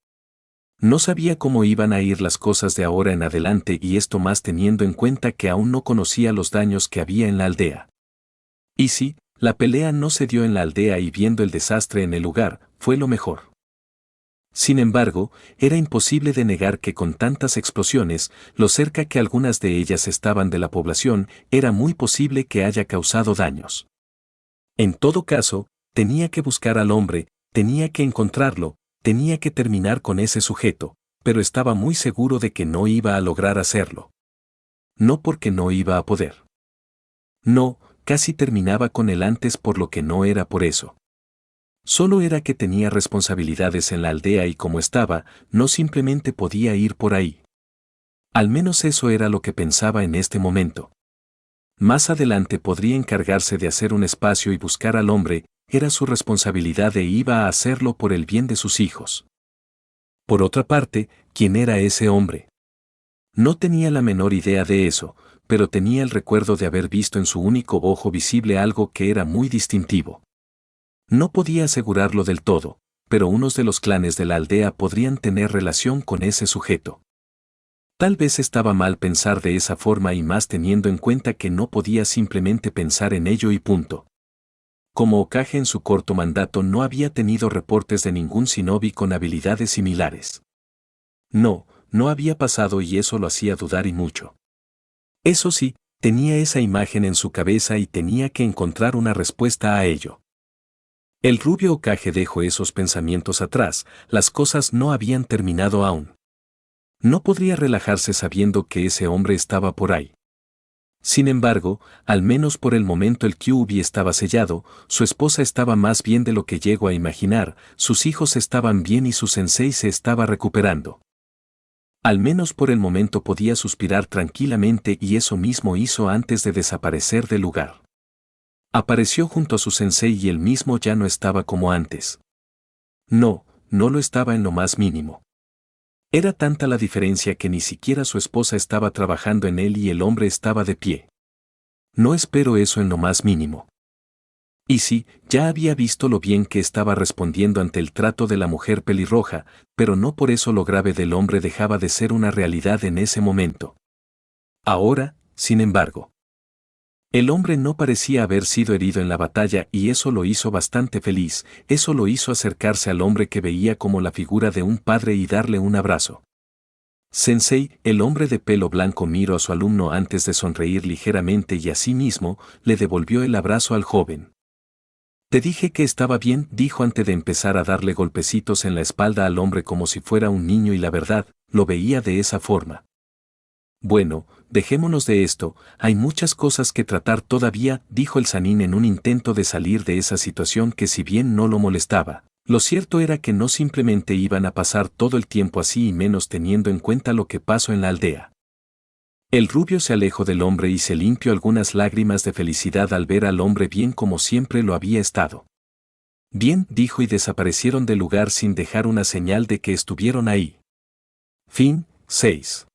No sabía cómo iban a ir las cosas de ahora en adelante y esto más teniendo en cuenta que aún no conocía los daños que había en la aldea. Y sí, la pelea no se dio en la aldea y viendo el desastre en el lugar, fue lo mejor. Sin embargo, era imposible de negar que con tantas explosiones, lo cerca que algunas de ellas estaban de la población, era muy posible que haya causado daños. En todo caso, tenía que buscar al hombre, tenía que encontrarlo, tenía que terminar con ese sujeto, pero estaba muy seguro de que no iba a lograr hacerlo. No porque no iba a poder. No, casi terminaba con él antes por lo que no era por eso. Solo era que tenía responsabilidades en la aldea y como estaba, no simplemente podía ir por ahí. Al menos eso era lo que pensaba en este momento. Más adelante podría encargarse de hacer un espacio y buscar al hombre, era su responsabilidad e iba a hacerlo por el bien de sus hijos. Por otra parte, ¿quién era ese hombre? No tenía la menor idea de eso, pero tenía el recuerdo de haber visto en su único ojo visible algo que era muy distintivo. No podía asegurarlo del todo, pero unos de los clanes de la aldea podrían tener relación con ese sujeto. Tal vez estaba mal pensar de esa forma y más teniendo en cuenta que no podía simplemente pensar en ello y punto. Como Hokage en su corto mandato no había tenido reportes de ningún shinobi con habilidades similares. No había pasado y eso lo hacía dudar y mucho. Eso sí, tenía esa imagen en su cabeza y tenía que encontrar una respuesta a ello. El rubio Hokage dejó esos pensamientos atrás, las cosas no habían terminado aún. No podría relajarse sabiendo que ese hombre estaba por ahí. Sin embargo, al menos por el momento el Kyuubi estaba sellado, su esposa estaba más bien de lo que llego a imaginar, sus hijos estaban bien y su sensei se estaba recuperando. Al menos por el momento podía suspirar tranquilamente y eso mismo hizo antes de desaparecer del lugar. Apareció junto a su sensei y él mismo ya no estaba como antes. No lo estaba en lo más mínimo. Era tanta la diferencia que ni siquiera su esposa estaba trabajando en él y el hombre estaba de pie. No espero eso en lo más mínimo. Y sí, ya había visto lo bien que estaba respondiendo ante el trato de la mujer pelirroja, pero no por eso lo grave del hombre dejaba de ser una realidad en ese momento. Ahora, sin embargo, el hombre no parecía haber sido herido en la batalla y eso lo hizo bastante feliz, eso lo hizo acercarse al hombre que veía como la figura de un padre y darle un abrazo. Sensei, el hombre de pelo blanco miró a su alumno antes de sonreír ligeramente y asimismo le devolvió el abrazo al joven. Te dije que estaba bien, dijo antes de empezar a darle golpecitos en la espalda al hombre como si fuera un niño y la verdad, lo veía de esa forma. Bueno, dejémonos de esto, hay muchas cosas que tratar todavía, dijo el Sanin en un intento de salir de esa situación que si bien no lo molestaba, lo cierto era que no simplemente iban a pasar todo el tiempo así y menos teniendo en cuenta lo que pasó en la aldea. El rubio se alejó del hombre y se limpió algunas lágrimas de felicidad al ver al hombre bien como siempre lo había estado. Bien, dijo y desaparecieron del lugar sin dejar una señal de que estuvieron ahí. Fin 6.